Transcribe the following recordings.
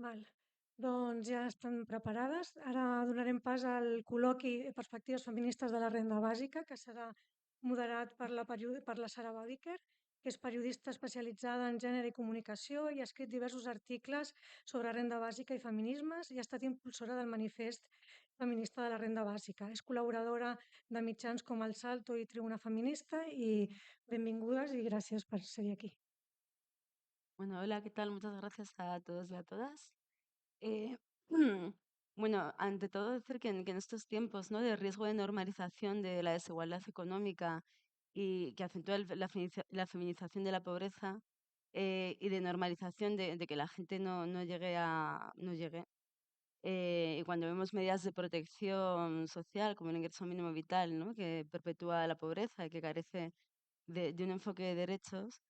Val. Doncs ja estan preparades. Ara donarem pas al col·loqui Perspectives feministes de la renda bàsica, que serà moderat per la Sara Bòdiker, que és periodista especialitzada en gènere i comunicació i ha escrit diversos articles sobre renda bàsica i feminismes i ha estat impulsora del manifest feminista de la renda bàsica. És col·laboradora de mitjans com El Salto i Tribuna Feminista i benvingudes i gràcies per ser aquí. Bueno, hola, ¿qué tal? Muchas gracias a todos y a todas. Eh, bueno, ante todo decir que en estos tiempos, ¿no?, de riesgo de normalización de la desigualdad económica y que acentúa la feminización de la pobreza, y de normalización de que la gente no llegue. Y cuando vemos medidas de protección social, como el ingreso mínimo vital, ¿no?, que perpetúa la pobreza y que carece de un enfoque de derechos,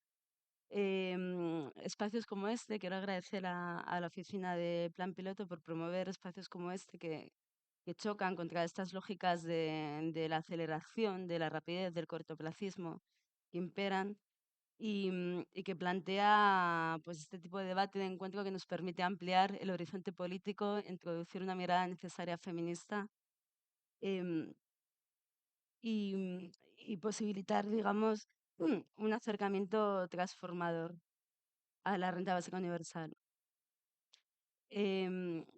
espacios como este, quiero agradecer a la oficina de Plan Piloto por promover espacios como este que chocan contra estas lógicas de la aceleración, de la rapidez, del cortoplacismo que imperan y que plantea pues este tipo de debate de encuentro que nos permite ampliar el horizonte político, introducir una mirada necesaria feminista, em, y posibilitar, digamos, un acercamiento transformador a la renta básica universal.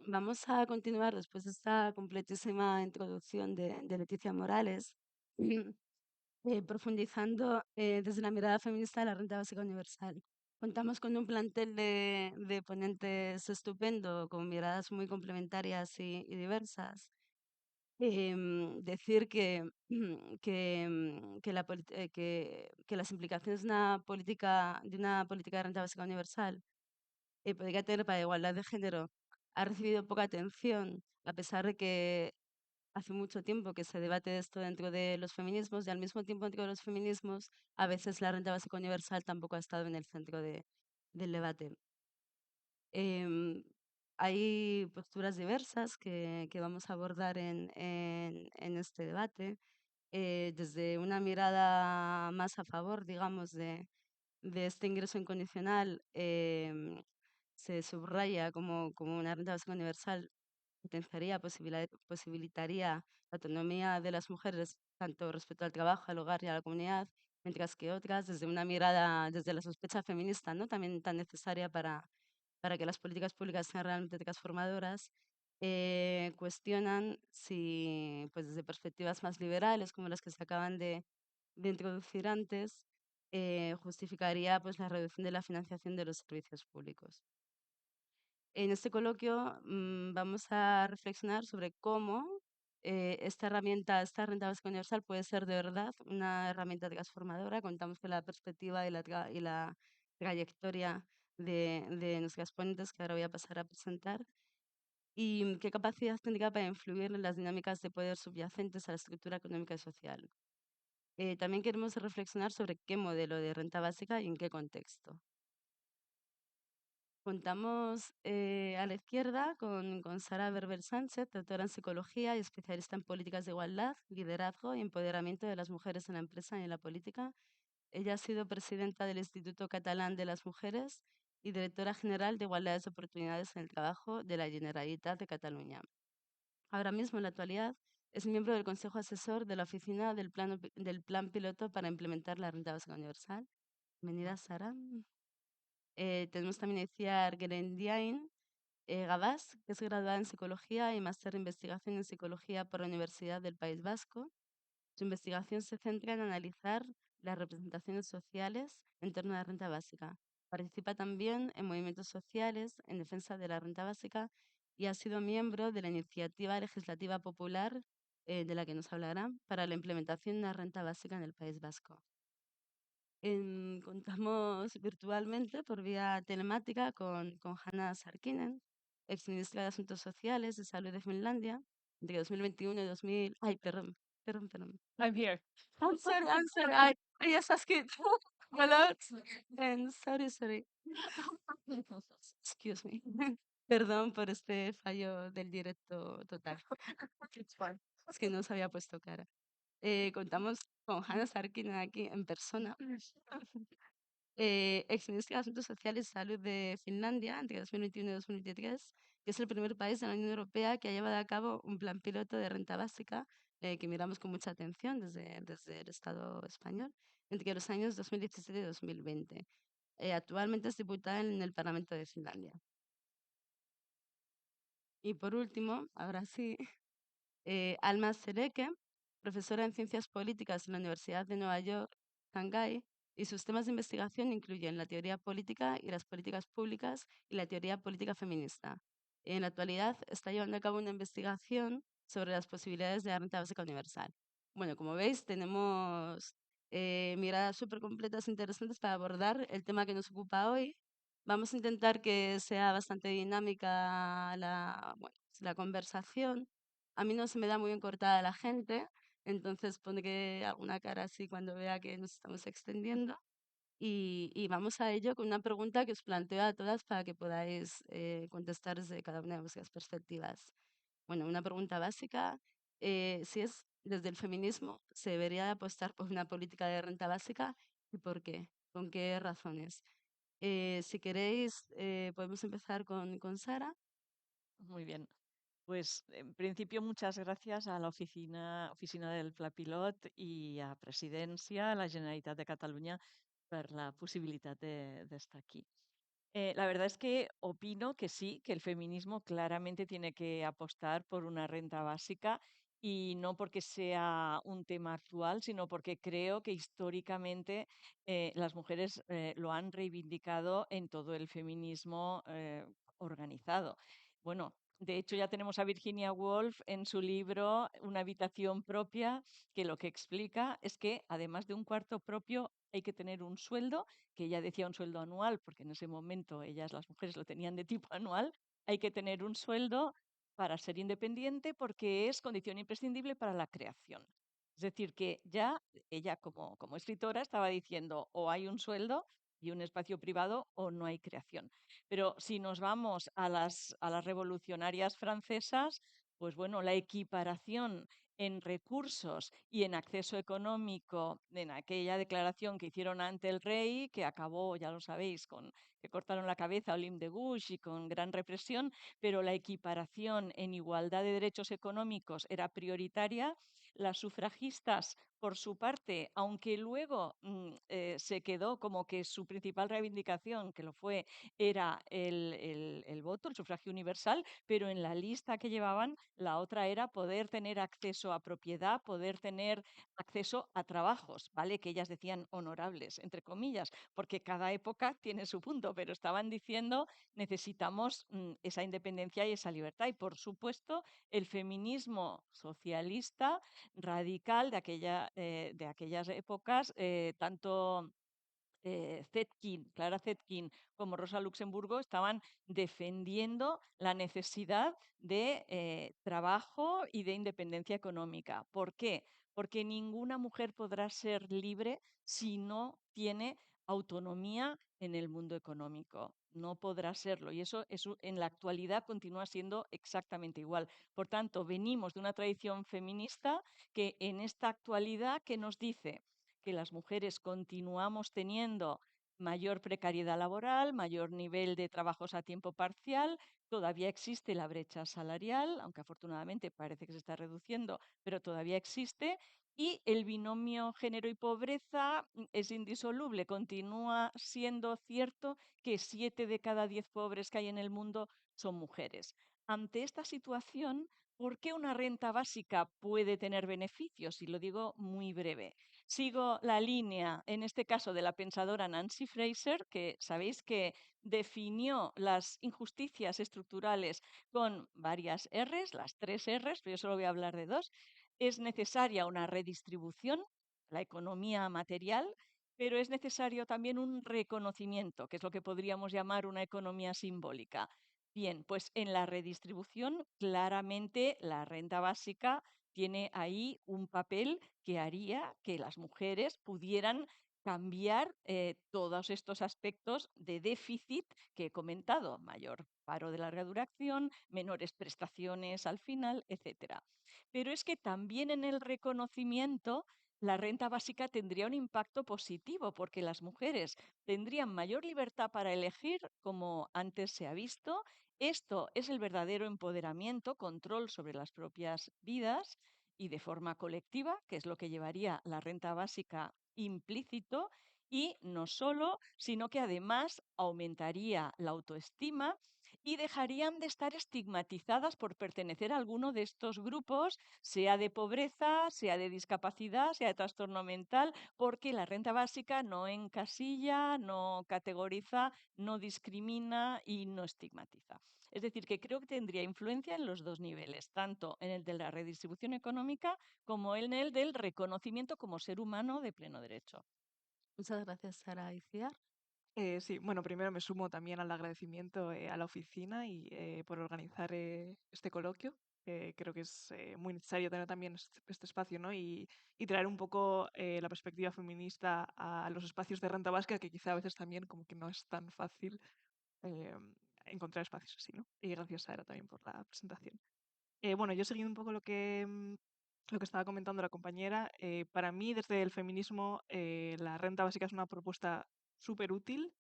Vamos a continuar después de esta completísima introducción de Leticia Morales, profundizando desde la mirada feminista de la renta básica universal. Contamos con un plantel de ponentes estupendo, con miradas muy complementarias y diversas. Decir que las implicaciones de una política de renta básica universal podría tener para la igualdad de género ha recibido poca atención, a pesar de que hace mucho tiempo que se debate esto dentro de los feminismos y al mismo tiempo dentro de los feminismos a veces la renta básica universal tampoco ha estado en el centro del debate. Em, Hay posturas diversas que vamos a abordar en este debate, desde una mirada más a favor, digamos, de este ingreso incondicional. Se subraya como una renta básica universal posibilitaría la autonomía de las mujeres, tanto respecto al trabajo, al hogar y a la comunidad, mientras que otras, desde una mirada, desde la sospecha feminista, ¿no?, también tan necesaria para que las políticas públicas sean realmente transformadoras, cuestionan si, pues desde perspectivas más liberales, como las que se acaban de introducir antes, justificaría pues la reducción de la financiación de los servicios públicos. En este coloquio vamos a reflexionar sobre cómo esta herramienta, esta renta básica universal puede ser de verdad una herramienta transformadora. Contamos con la perspectiva y la trayectoria de nuestras ponentes que ahora voy a pasar a presentar y qué capacidad tendría para influir en las dinámicas de poder subyacentes a la estructura económica y social. También queremos reflexionar sobre qué modelo de renta básica y en qué contexto. Contamos a la izquierda con Sara Berber Sánchez, doctora en psicología y especialista en políticas de igualdad, liderazgo y empoderamiento de las mujeres en la empresa y en la política. Ella ha sido presidenta del Instituto Catalán de las Mujeres y directora general de Igualdades de Oportunidades en el Trabajo de la Generalitat de Cataluña. Ahora mismo, en la actualidad, es miembro del Consejo Asesor de la Oficina del Plan Piloto para implementar la Renta Básica Universal. Bienvenida, Sara. Tenemos también a Itziar Guerendiain Gabás, que es graduada en Psicología y máster de Investigación en Psicología por la Universidad del País Vasco. Su investigación se centra en analizar las representaciones sociales en torno a la renta básica. Participa también en movimientos sociales en defensa de la renta básica y ha sido miembro de la iniciativa legislativa popular, de la que nos hablará, para la implementación de una renta básica en el País Vasco. Contamos virtualmente por vía telemática con Hanna Sarkkinen, exministra de Asuntos Sociales y Salud de Finlandia, entre 2021 y 2000. Ay, perdón. I'm here. I'm sorry. I just asked it a lot. And sorry. Excuse me. Perdón por este fallo del directo total. It's fine. Es que no se había puesto cara. Contamos con Hanna Sarkkinen aquí en persona. exministro de Asuntos Sociales y Salud de Finlandia entre 2021 y 2023, que es el primer país de la Unión Europea que ha llevado a cabo un plan piloto de renta básica que miramos con mucha atención desde el Estado español entre los años 2017 y 2020. Actualmente es diputada en el Parlamento de Finlandia. Y por último, ahora sí, Alma Seleke, profesora en Ciencias Políticas en la Universidad de Nueva York, Shanghái, y sus temas de investigación incluyen la teoría política y las políticas públicas y la teoría política feminista. En la actualidad está llevando a cabo una investigación sobre las posibilidades de la renta básica universal. Bueno, como veis, tenemos miradas súper completas e interesantes para abordar el tema que nos ocupa hoy. Vamos a intentar que sea bastante dinámica bueno, la conversación. A mí no se me da muy bien cortada la gente, entonces pondré alguna cara así cuando vea que nos estamos extendiendo. Y vamos a ello con una pregunta que os planteo a todas para que podáis contestar desde cada una de vuestras perspectivas. Bueno, una pregunta básica, si es desde el feminismo, ¿se debería de apostar por una política de renta básica y por qué? ¿Con qué razones? Si queréis, podemos empezar con Sara. Muy bien. Pues en principio muchas gracias a la oficina del Pla Pilot i a Presidència, a la Generalitat de Catalunya, per la possibilitat d'estar aquí. La verdad es que opino que sí, que el feminismo claramente tiene que apostar por una renta básica y no porque sea un tema actual, sino porque creo que históricamente las mujeres lo han reivindicado en todo el feminismo organizado. Bueno, de hecho ya tenemos a Virginia Woolf en su libro Una habitación propia, que lo que explica es que además de un cuarto propio hay que tener un sueldo, que ella decía un sueldo anual, porque en ese momento ellas, las mujeres, lo tenían de tipo anual, hay que tener un sueldo para ser independiente porque es condición imprescindible para la creación. Es decir, que ya ella como escritora estaba diciendo o hay un sueldo y un espacio privado o no hay creación. Pero si nos vamos a las revolucionarias francesas, pues bueno, la equiparación en recursos y en acceso económico en aquella declaración que hicieron ante el rey, que acabó, ya lo sabéis, con que cortaron la cabeza a Olympe de Gouges y con gran represión, pero la equiparación en igualdad de derechos económicos era prioritaria. Las sufragistas, por su parte, aunque luego se quedó como que su principal reivindicación, que lo fue, era el voto, el sufragio universal, pero en la lista que llevaban, la otra era poder tener acceso a propiedad, poder tener acceso a trabajos, ¿vale? Que ellas decían honorables, entre comillas, porque cada época tiene su punto, pero estaban diciendo necesitamos esa independencia y esa libertad. Y por supuesto, el feminismo socialista radical de aquellas épocas, tanto Zetkin, Clara Zetkin como Rosa Luxemburgo estaban defendiendo la necesidad de trabajo y de independencia económica. ¿Por qué? Porque ninguna mujer podrá ser libre si no tiene autonomía en el mundo económico. No podrá serlo. Y eso en la actualidad continúa siendo exactamente igual. Por tanto, venimos de una tradición feminista que en esta actualidad que nos dice que las mujeres continuamos teniendo mayor precariedad laboral, mayor nivel de trabajos a tiempo parcial, todavía existe la brecha salarial, aunque afortunadamente parece que se está reduciendo, pero todavía existe, y el binomio género y pobreza es indisoluble. Continúa siendo cierto que 7 de cada 10 pobres que hay en el mundo son mujeres. Ante esta situación, ¿por qué una renta básica puede tener beneficios? Y lo digo muy breve. Sigo la línea, en este caso, de la pensadora Nancy Fraser, que sabéis que definió las injusticias estructurales con varias Rs, las 3 Rs, pero yo solo voy a hablar de dos. Es necesaria una redistribución, la economía material, pero es necesario también un reconocimiento, que es lo que podríamos llamar una economía simbólica. Bien, pues en la redistribución, claramente la renta básica tiene ahí un papel que haría que las mujeres pudieran cambiar todos estos aspectos de déficit que he comentado, mayor paro de larga duración, menores prestaciones al final, etcétera. Pero es que también en el reconocimiento la renta básica tendría un impacto positivo porque las mujeres tendrían mayor libertad para elegir, como antes se ha visto. Esto es el verdadero empoderamiento, control sobre las propias vidas y de forma colectiva, que es lo que llevaría la renta básica implícito. Y no solo, sino que además aumentaría la autoestima y dejarían de estar estigmatizadas por pertenecer a alguno de estos grupos, sea de pobreza, sea de discapacidad, sea de trastorno mental, porque la renta básica no encasilla, no categoriza, no discrimina y no estigmatiza. Es decir, que creo que tendría influencia en los dos niveles, tanto en el de la redistribución económica como en el del reconocimiento como ser humano de pleno derecho. Muchas gracias, Sara. Iciar. Sí, bueno, primero me sumo también al agradecimiento a la oficina y por organizar este coloquio. Creo que es muy necesario tener también este espacio, ¿no? Y traer un poco la perspectiva feminista a los espacios de renta básica, que quizá a veces también como que no es tan fácil eh, encontrar espacios así, ¿no? Y gracias, Sara, también por la presentación. Bueno, yo siguiendo un poco lo que estaba comentando la compañera, para mí desde el feminismo la renta básica es una propuesta súper útil,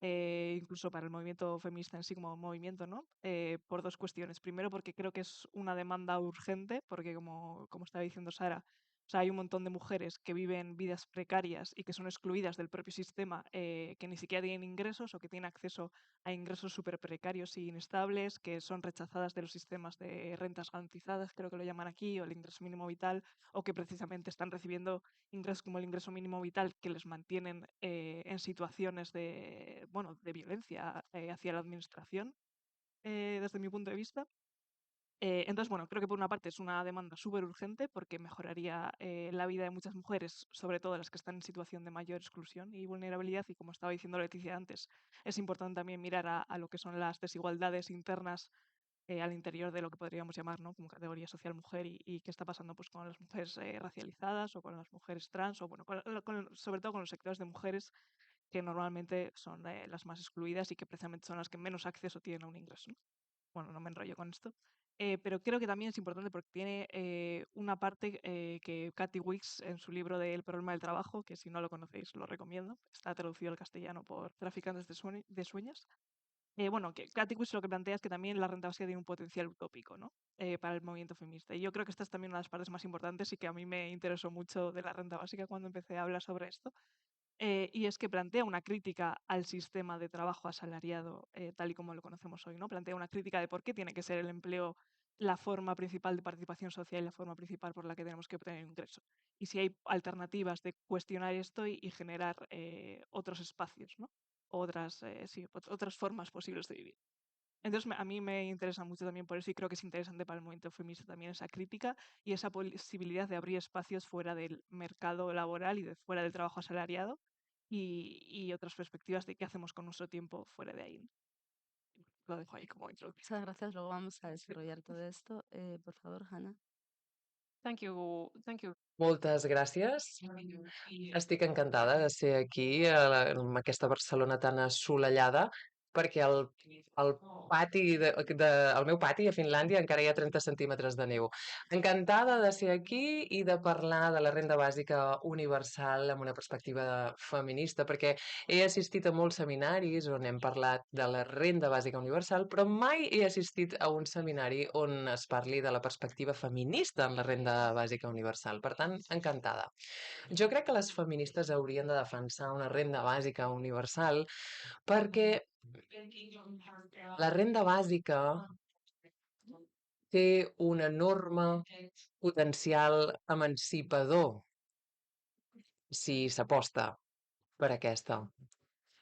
incluso para el movimiento feminista en sí como movimiento, ¿no? Por dos cuestiones. Primero, porque creo que es una demanda urgente, porque como estaba diciendo Sara, o sea, hay un montón de mujeres que viven vidas precarias y que son excluidas del propio sistema, que ni siquiera tienen ingresos o que tienen acceso a ingresos súper precarios e inestables, que son rechazadas de los sistemas de rentas garantizadas, creo que lo llaman aquí, o el ingreso mínimo vital, o que precisamente están recibiendo ingresos como el ingreso mínimo vital que les mantienen en situaciones de, bueno, de violencia hacia la administración, desde mi punto de vista. Entonces, bueno, creo que por una parte es una demanda súper urgente porque mejoraría la vida de muchas mujeres, sobre todo las que están en situación de mayor exclusión y vulnerabilidad. Y como estaba diciendo Leticia antes, es importante también mirar a lo que son las desigualdades internas al interior de lo que podríamos llamar, ¿no? Como categoría social mujer y qué está pasando pues, con las mujeres racializadas o con las mujeres trans o bueno, sobre todo con los sectores de mujeres que normalmente son las más excluidas y que precisamente son las que menos acceso tienen a un ingreso, ¿no? Bueno, no me enrollo con esto. Pero creo que también es importante porque tiene una parte que Kathy Wicks en su libro de El problema del trabajo, que si no lo conocéis lo recomiendo, está traducido al castellano por Traficantes de Sueños. Bueno, que Kathy Wicks lo que plantea es que también la renta básica tiene un potencial utópico, ¿no? Para el movimiento feminista. Y yo creo que esta es también una de las partes más importantes y que a mí me interesó mucho de la renta básica cuando empecé a hablar sobre esto. Y es que plantea una crítica al sistema de trabajo asalariado tal y como lo conocemos hoy, ¿no? Plantea una crítica de por qué tiene que ser el empleo la forma principal de participación social y la forma principal por la que tenemos que obtener ingreso. Y si hay alternativas de cuestionar esto y generar otros espacios, ¿no? Sí, otras formas posibles de vivir. Entonces, a mí me interesa mucho también por eso y creo que es interesante para el movimiento feminista también esa crítica y esa posibilidad de abrir espacios fuera del mercado laboral y de fuera del trabajo asalariado y otras perspectivas de qué hacemos con nuestro tiempo fuera de ahí, ¿no? Lo dejo ahí como introducción. Muchas gracias. Luego vamos a desarrollar todo esto. Por favor, Hannah. Thank you. Moltes gràcies. Estic encantada de ser aquí, en aquesta Barcelona tan assolellada, perquè al pati al meu pati a Finlàndia encara hi ha 30 centímetres de neu. Encantada de ser aquí i de parlar de la renda bàsica universal amb una perspectiva feminista, perquè he assistit a molts seminaris on hem parlat de la renda bàsica universal, però mai he assistit a un seminari on es parli de la perspectiva feminista en la renda bàsica universal. Per tant, encantada. Jo crec que les feministes haurien de defensar una renda bàsica universal perquè la renda bàsica té un enorme potencial emancipador si s'aposta per aquesta.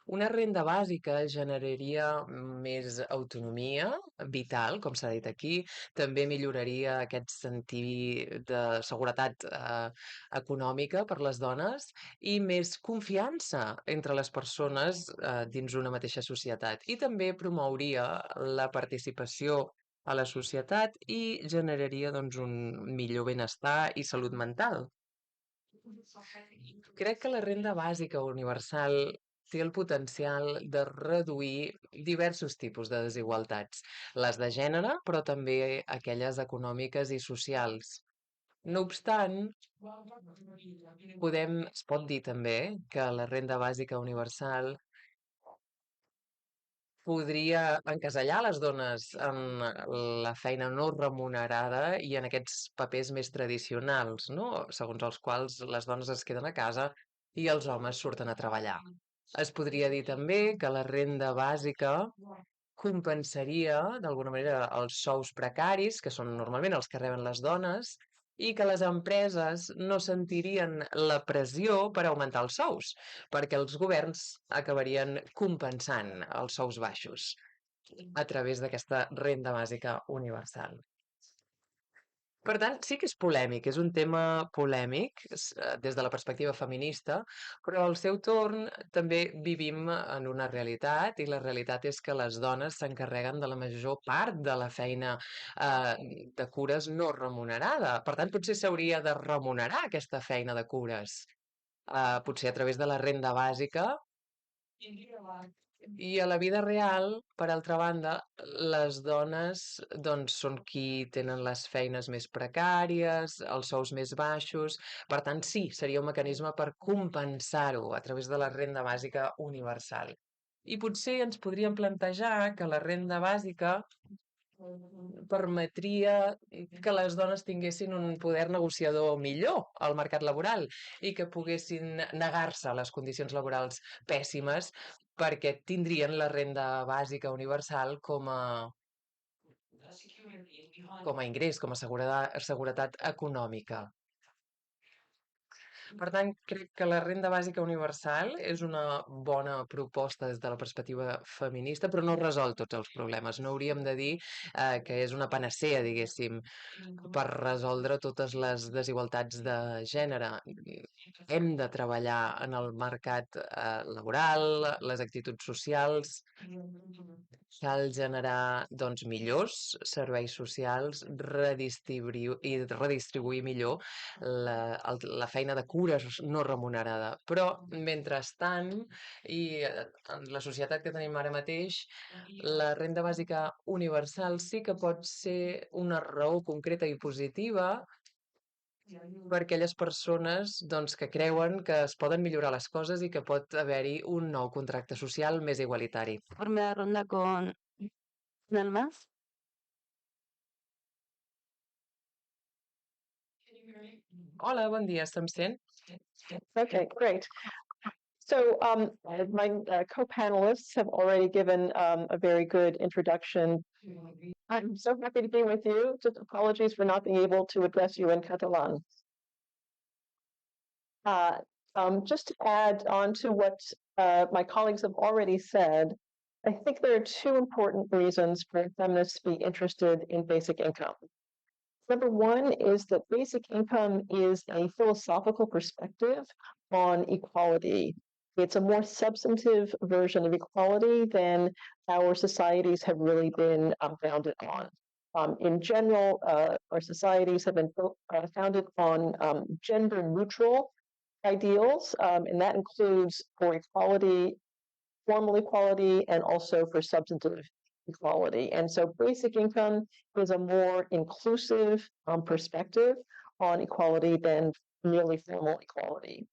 Una renda bàsica generaria més autonomia vital, com s'ha dit aquí, també milloraria aquest sentir de seguretat econòmica per les dones i més confiança entre les persones dins una mateixa societat. I també promouria la participació a la societat i generaria doncs, un millor benestar i salut mental. Crec que la renda bàsica universal té el potencial de reduir diversos tipus de desigualtats, les de gènere, però també aquelles econòmiques i socials. No obstant, es pot dir també que la renda bàsica universal podria encasellar les dones en la feina no remunerada i en aquests papers més tradicionals, no? Segons els quals les dones es queden a casa i els homes surten a treballar. Es podria dir també que la renda bàsica compensaria d'alguna manera els sous precaris, que són normalment els que reben les dones, i que les empreses no sentirien la pressió per augmentar els sous, perquè els governs acabarien compensant els sous baixos a través d'aquesta renda bàsica universal. Per tant, sí que és polèmic, és un tema polèmic des de la perspectiva feminista, però al seu torn també vivim en una realitat i la realitat és que les dones s'encarreguen de la major part de la feina de cures no remunerada. Per tant, potser s'hauria de remunerar aquesta feina de cures, potser a través de la renda bàsica. I a la vida real, per altra banda, les dones doncs, són qui tenen les feines més precàries, els sous més baixos. Per tant, sí, seria un mecanisme per compensar-ho a través de la renda bàsica universal. I potser ens podríem plantejar que la renda bàsica permetria que les dones tinguessin un poder negociador millor al mercat laboral i que poguessin negar-se a les condicions laborals pèssimes perquè tindrien la renda bàsica universal com a ingrés, com a seguretat econòmica. Per tant, crec que la renda bàsica universal és una bona proposta des de la perspectiva feminista, però no resol tots els problemes. No hauríem de dir que és una panacea, diguéssim, per resoldre totes les desigualtats de gènere. Hem de treballar en el mercat laboral, les actituds socials. Cal generar doncs, millors serveis socials i redistribuir millor la feina de cures no remunerada. Però, mentrestant, i en la societat que tenim ara mateix, la renda bàsica universal sí que pot ser una raó concreta i positiva per aquelles persones doncs, que creuen que es poden millorar les coses i que pot haver-hi un nou contracte social més igualitari. Primera ronda con ¿alguien más? Hola, bon dia, estem sent? Okay, great. So my co-panelists have already given a very good introduction. I'm so happy to be with you. Just apologies for not being able to address you in Catalan. Just to add on to what my colleagues have already said, I think there are two important reasons for feminists to be interested in basic income. Number one is that basic income is a philosophical perspective on equality. It's a more substantive version of equality than our societies have really been founded on. In general, our societies have been founded on gender-neutral ideals, and that includes for equality, formal equality, and also for substantive equality. And so basic income is a more inclusive perspective on equality than merely formal equality.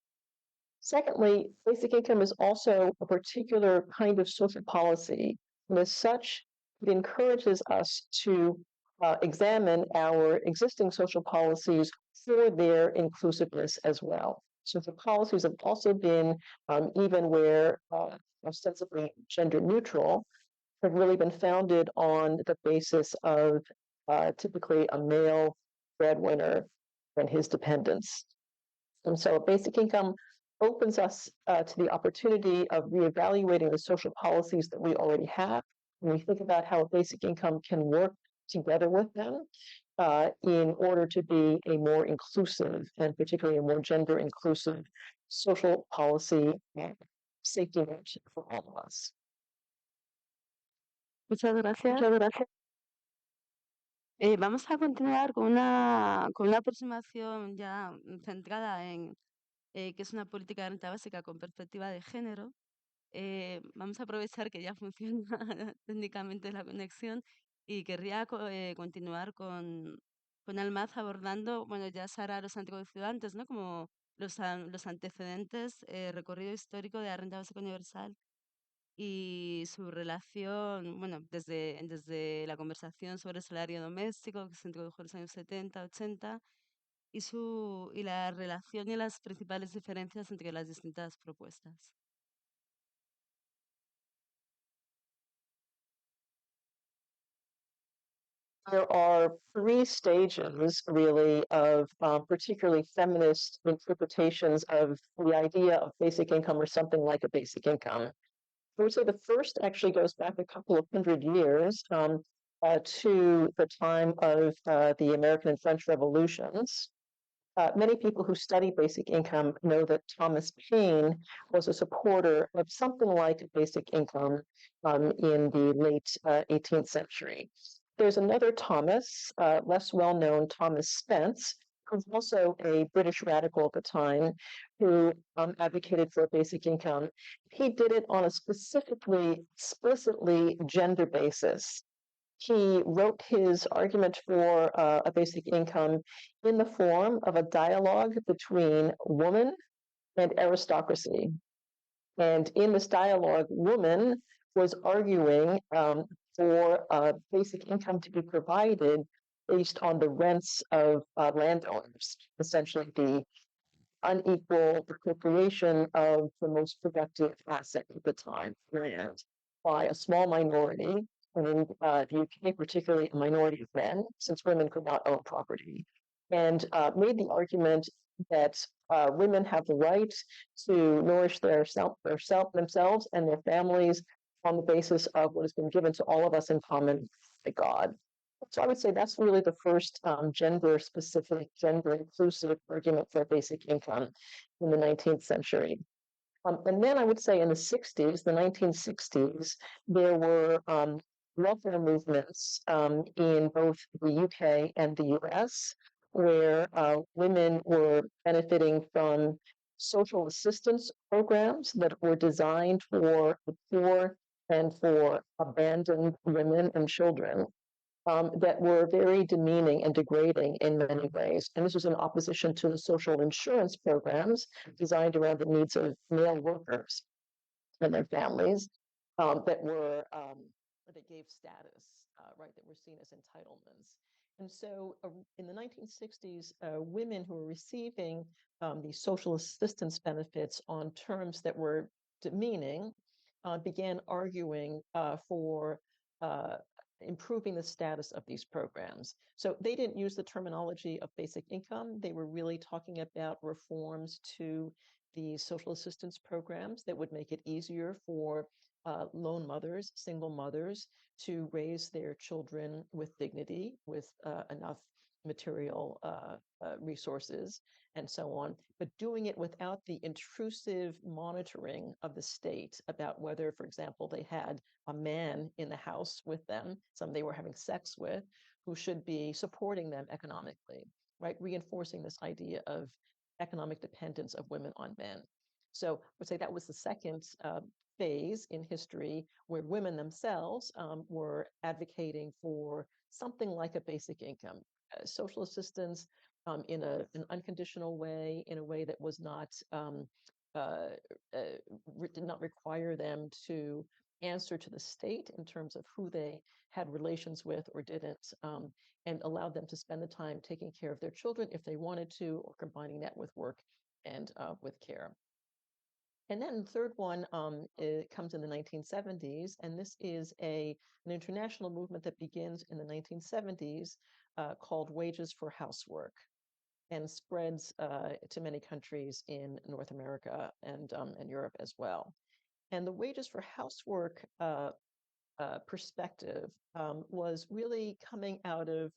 Secondly, basic income is also a particular kind of social policy, and as such, it encourages us to examine our existing social policies for their inclusiveness as well. So the policies have also been, even where ostensibly gender neutral, have really been founded on the basis of typically a male breadwinner and his dependents. And so basic income opens us to the opportunity of reevaluating the social policies that we already have. When we think about how basic income can work together with them in order to be a more inclusive and particularly a more gender inclusive social policy safety net for all of us. Muchas gracias. Vamos a continuar con una aproximación ya centrada en qué es una política de renta básica con perspectiva de género. Vamos a aprovechar que ya funciona técnicamente la conexión y querría continuar con con Almaz abordando, bueno, ya Sara los ha introducido antes, ¿no? Como los antecedentes, recorrido histórico de la renta básica universal y su relación, bueno, desde la conversación sobre el salario doméstico que se introdujo en los años 70, 80, y la relación y las principales diferencias entre las distintas propuestas. There are three stages, really, of particularly feminist interpretations of the idea of basic income or something like a basic income. I would say the first actually goes back a couple of hundred years to the time of the American and French revolutions. Many people who study basic income know that Thomas Paine was a supporter of something like basic income in the late 18th century. There's another Thomas, less well known, Thomas Spence, who's also a British radical at the time, who advocated for a basic income. He did it on a explicitly gender basis. He wrote his argument for a basic income in the form of a dialogue between woman and aristocracy. And in this dialogue, woman was arguing for a basic income to be provided based on the rents of landowners, essentially the unequal appropriation of the most productive asset at the time, land, by a small minority, and in the UK, particularly a minority of men, since women could not own property, and made the argument that women have the right to nourish themselves and their families on the basis of what has been given to all of us in common by God. So I would say that's really the first gender-specific, gender-inclusive argument for basic income in the 19th century. And then I would say in the 60s, the 1960s, there were welfare movements in both the UK and the US, where women were benefiting from social assistance programs that were designed for the poor and for abandoned women and children. That were very demeaning and degrading in many ways. And this was in opposition to the social insurance programs designed around the needs of male workers and their families that gave status, right, that were seen as entitlements. And so in the 1960s, women who were receiving these social assistance benefits on terms that were demeaning began arguing for improving the status of these programs. So they didn't use the terminology of basic income. They were really talking about reforms to the social assistance programs that would make it easier for lone mothers, single mothers, to raise their children with dignity, with enough material resources and so on, but doing it without the intrusive monitoring of the state about whether, for example, they had a man in the house with them, some they were having sex with, who should be supporting them economically, right? Reinforcing this idea of economic dependence of women on men. So I would say that was the second phase in history where women themselves were advocating for something like a basic income, social assistance in an unconditional way, in a way that was not did not require them to answer to the state in terms of who they had relations with or didn't, and allowed them to spend the time taking care of their children if they wanted to, or combining that with work and with care. And then the third one it comes in the 1970s, and this is an international movement that begins in the 1970s called Wages for Housework, and spreads to many countries in North America and Europe as well. And the Wages for Housework perspective was really coming out of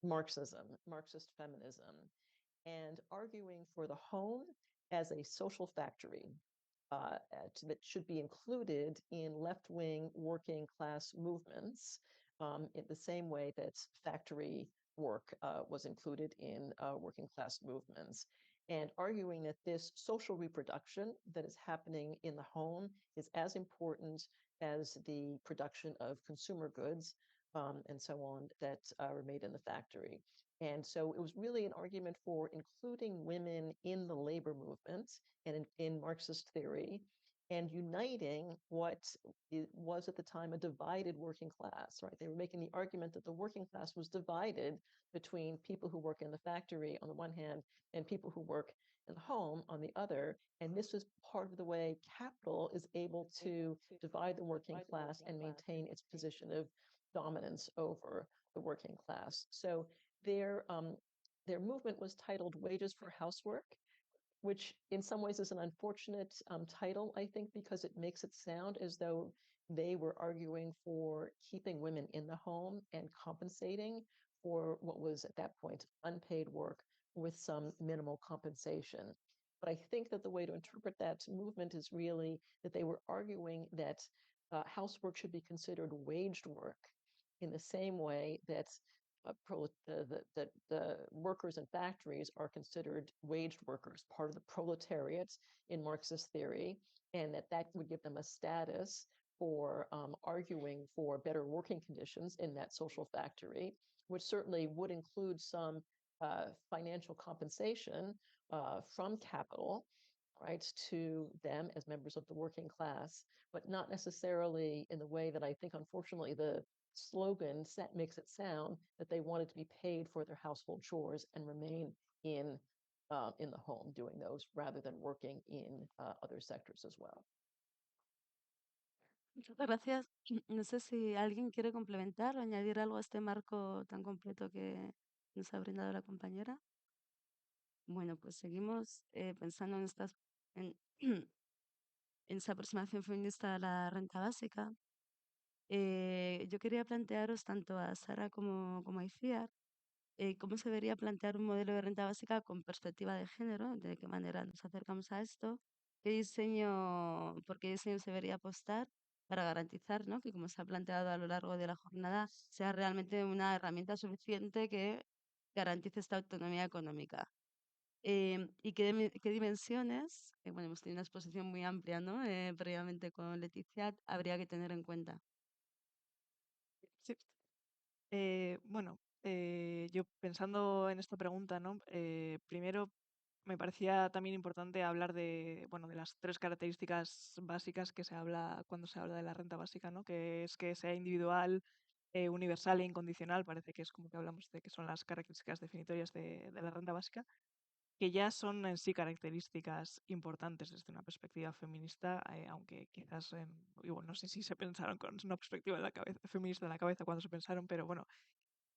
Marxism, Marxist feminism, and arguing for the home as a social factory that should be included in left-wing working class movements in the same way that factory work was included in working class movements, and arguing that this social reproduction that is happening in the home is as important as the production of consumer goods and so on that were made in the factory. And so it was really an argument for including women in the labor movement and in Marxist theory, and uniting what it was at the time a divided working class, right? They were making the argument that the working class was divided between people who work in the factory on the one hand and people who work in the home on the other. And this is part of the way capital is able to divide the working class and maintain its position of dominance over the working class. So their movement was titled Wages for Housework, which in some ways is an unfortunate title, I think, because it makes it sound as though they were arguing for keeping women in the home and compensating for what was at that point unpaid work with some minimal compensation. But I think that the way to interpret that movement is really that they were arguing that housework should be considered waged work in the same way that the workers in factories are considered waged workers, part of the proletariat in Marxist theory, and that would give them a status for arguing for better working conditions in that social factory, which certainly would include some financial compensation from capital, right, to them as members of the working class, but not necessarily in the way that I think, unfortunately, the slogan makes it sound that they wanted to be paid for their household chores and remain in the home doing those rather than working in other sectors as well. Muchas gracias. No sé si alguien quiere complementar o añadir algo a este marco tan completo que nos ha brindado la compañera. Bueno, pues seguimos pensando en, en esa aproximación feminista a la renta básica. Yo quería plantearos tanto a Sara como a Iciar cómo se debería plantear un modelo de renta básica con perspectiva de género, de qué manera nos acercamos a esto, por qué diseño se debería apostar para garantizar, ¿no?, que, como se ha planteado a lo largo de la jornada, sea realmente una herramienta suficiente que garantice esta autonomía económica. Y qué dimensiones, bueno, hemos tenido una exposición muy amplia, ¿no?, previamente con Leticia, habría que tener en cuenta. Sí. Bueno, yo pensando en esta pregunta, ¿no? Primero me parecía también importante hablar de, bueno, de las tres características básicas que se habla cuando se habla de la renta básica, ¿no? Que es que sea individual, universal e incondicional. Parece que es como que hablamos de que son las características definitorias de la renta básica, que ya son en sí características importantes desde una perspectiva feminista, aunque quizás, y bueno, no sé si se pensaron con una perspectiva de la cabeza, feminista en la cabeza cuando se pensaron, pero bueno,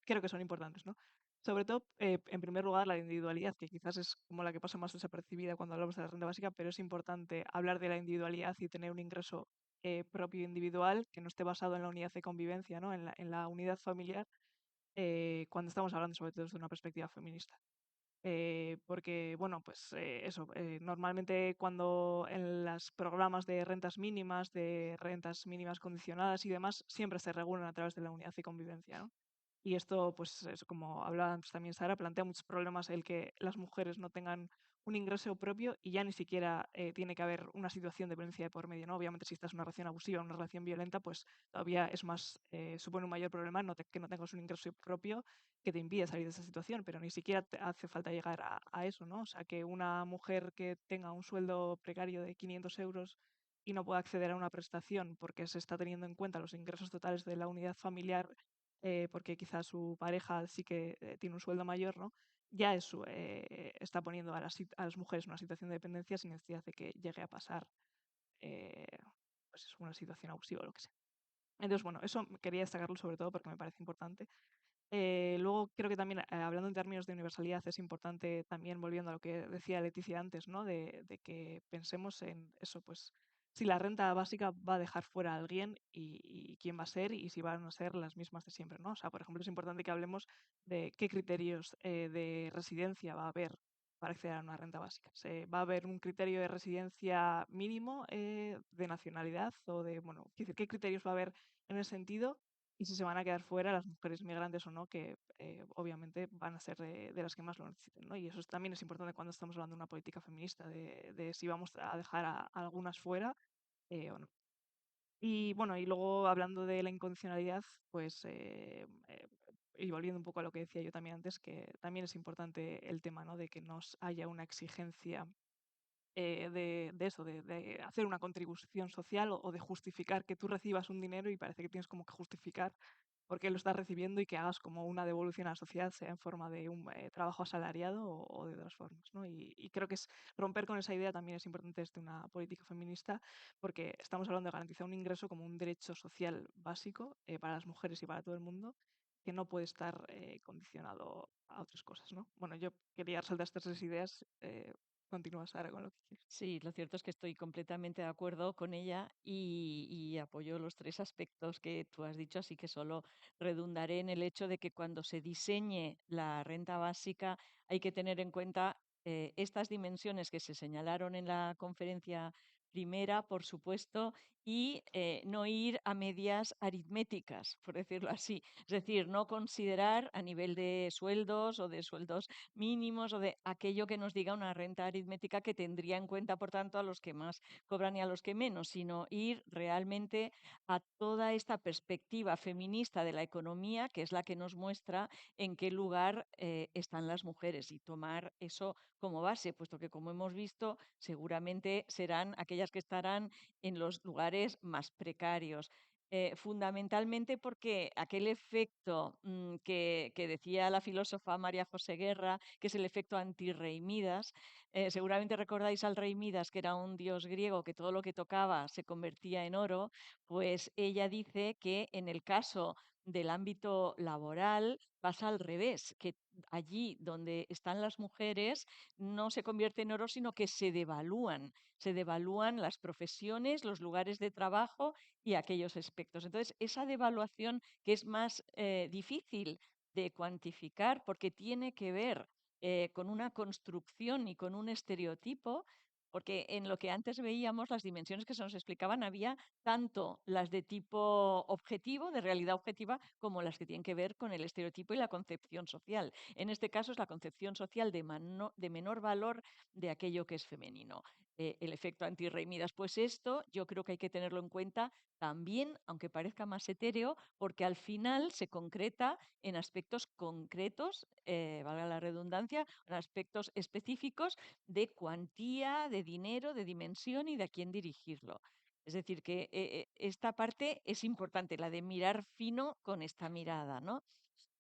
creo que son importantes, ¿no? Sobre todo, en primer lugar, la individualidad, que quizás es como la que pasa más desapercibida cuando hablamos de la renta básica, pero es importante hablar de la individualidad y tener un ingreso propio individual que no esté basado en la unidad de convivencia, ¿no? En la unidad familiar, cuando estamos hablando sobre todo desde una perspectiva feminista. Porque, bueno, pues eso, normalmente cuando en los programas de rentas mínimas condicionadas y demás, siempre se regulan a través de la unidad de convivencia, ¿no? Y esto, pues, es como hablaba antes también Sara, plantea muchos problemas el que las mujeres no tengan un ingreso propio y ya ni siquiera tiene que haber una situación de violencia de por medio, ¿no? Obviamente, si estás en una relación abusiva, una relación violenta, pues todavía es más, supone un mayor problema que no tengas un ingreso propio que te impide salir de esa situación, pero ni siquiera te hace falta llegar a eso, ¿no? O sea, que una mujer que tenga un sueldo precario de 500 euros y no pueda acceder a una prestación porque se está teniendo en cuenta los ingresos totales de la unidad familiar, porque quizás su pareja sí que tiene un sueldo mayor, ¿no? Ya eso está poniendo a las mujeres en una situación de dependencia sin necesidad de que llegue a pasar eh, pues es una situación abusiva o lo que sea. Entonces, bueno, eso quería destacarlo sobre todo porque me parece importante. Luego creo que también, hablando en términos de universalidad, es importante también, volviendo a lo que decía Leticia antes, ¿no? De que pensemos en eso, pues si la renta básica va a dejar fuera a alguien y quién va a ser y si van a ser las mismas de siempre, ¿no? O sea, por ejemplo, es importante que hablemos de qué criterios de residencia va a haber para acceder a una renta básica. ¿Va a haber un criterio de residencia mínimo de nacionalidad o de, bueno, qué criterios va a haber en ese sentido? Y si se van a quedar fuera las mujeres migrantes o no, que obviamente van a ser de las que más lo necesiten, ¿no? Y eso también es importante cuando estamos hablando de una política feminista, de si vamos a dejar a algunas fuera o no. Y bueno, y luego hablando de la incondicionalidad, pues y volviendo un poco a lo que decía yo también antes, que también es importante el tema, ¿no? De que nos haya una exigencia de eso, de hacer una contribución social o de justificar que tú recibas un dinero y parece que tienes como que justificar por qué lo estás recibiendo y que hagas como una devolución a la sociedad, sea en forma de un trabajo asalariado o de otras formas, ¿no? Y creo que es romper con esa idea también es importante desde una política feminista, porque estamos hablando de garantizar un ingreso como un derecho social básico para las mujeres y para todo el mundo, que no puede estar condicionado a otras cosas, ¿no? Bueno, yo quería resaltar estas tres ideas. Continúa, Sara, con lo que quieras. Sí, lo cierto es que estoy completamente de acuerdo con ella y apoyo los tres aspectos que tú has dicho, así que solo redundaré en el hecho de que cuando se diseñe la renta básica hay que tener en cuenta estas dimensiones que se señalaron en la conferencia primera, por supuesto, y no ir a medias aritméticas, por decirlo así. Es decir, no considerar a nivel de sueldos o de sueldos mínimos o de aquello que nos diga una renta aritmética que tendría en cuenta, por tanto, a los que más cobran y a los que menos, sino ir realmente a toda esta perspectiva feminista de la economía, que es la que nos muestra en qué lugar están las mujeres y tomar eso como base, puesto que, como hemos visto, seguramente serán aquellas que estarán en los lugares más precarios. Fundamentalmente porque aquel efecto que decía la filósofa María José Guerra, que es el efecto antirrey Midas, seguramente recordáis al rey Midas, que era un dios griego que todo lo que tocaba se convertía en oro, pues ella dice que en el caso del ámbito laboral pasa al revés, que allí donde están las mujeres no se convierte en oro, sino que se devalúan las profesiones, los lugares de trabajo y aquellos aspectos. Entonces, esa devaluación que es más difícil de cuantificar porque tiene que ver con una construcción y con un estereotipo, porque en lo que antes veíamos, las dimensiones que se nos explicaban, había tanto las de tipo objetivo, de realidad objetiva, como las que tienen que ver con el estereotipo y la concepción social. En este caso es la concepción social de menor valor de aquello que es femenino. El efecto antirrey Midas, pues esto yo creo que hay que tenerlo en cuenta también, aunque parezca más etéreo, porque al final se concreta en aspectos concretos, valga la redundancia, en aspectos específicos de cuantía, de dinero, de dimensión y de a quién dirigirlo. Es decir, que esta parte es importante, la de mirar fino con esta mirada, ¿no?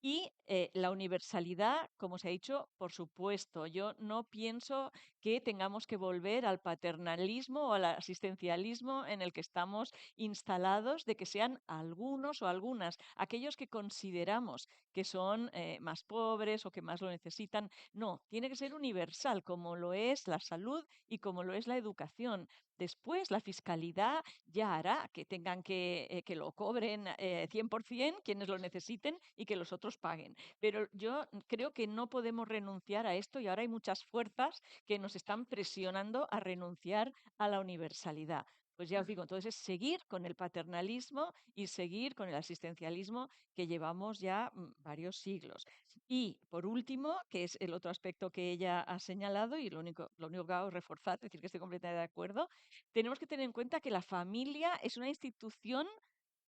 Y la universalidad, como se ha dicho, por supuesto, yo no pienso que tengamos que volver al paternalismo o al asistencialismo en el que estamos instalados, de que sean algunos o algunas, aquellos que consideramos que son más pobres o que más lo necesitan. No, tiene que ser universal, como lo es la salud y como lo es la educación. Después, la fiscalidad ya hará que tengan que lo cobren 100% quienes lo necesiten y que los otros paguen. Pero yo creo que no podemos renunciar a esto y ahora hay muchas fuerzas que nos están presionando a renunciar a la universalidad. Pues ya os digo, entonces es seguir con el paternalismo y seguir con el asistencialismo que llevamos ya varios siglos. Y por último, que es el otro aspecto que ella ha señalado y lo único que hago es reforzar, decir que estoy completamente de acuerdo, tenemos que tener en cuenta que la familia es una institución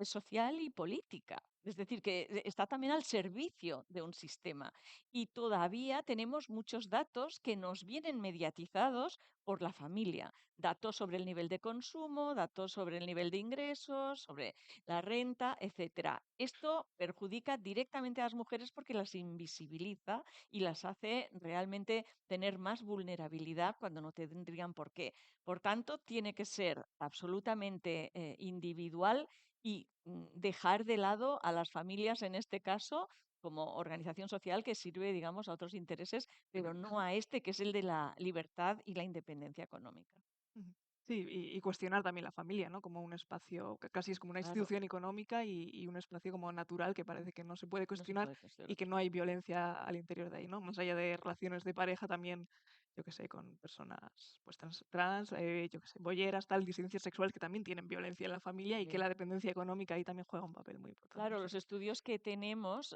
social y política. Es decir, que está también al servicio de un sistema. Y todavía tenemos muchos datos que nos vienen mediatizados por la familia. Datos sobre el nivel de consumo, datos sobre el nivel de ingresos, sobre la renta, etcétera. Esto perjudica directamente a las mujeres porque las invisibiliza y las hace realmente tener más vulnerabilidad cuando no tendrían por qué. Por tanto, tiene que ser absolutamente individual y dejar de lado a las familias en este caso como organización social que sirve, digamos, a otros intereses, pero no a este que es el de la libertad y la independencia económica. Ujú. Sí, y cuestionar también la familia, ¿no? Como un espacio que casi es como una Claro, institución económica y un espacio como natural que parece que no se puede no se cuestionar puede y cuestionar. que no hay violencia al interior de ahí, ¿no? Más allá de relaciones de pareja también yo qué sé, con personas pues trans, yo qué sé, bolleras, tal, disidencias sexuales que también tienen violencia en la familia y que Sí. la dependencia económica ahí también juega un papel muy importante. Claro, sí. los estudios que tenemos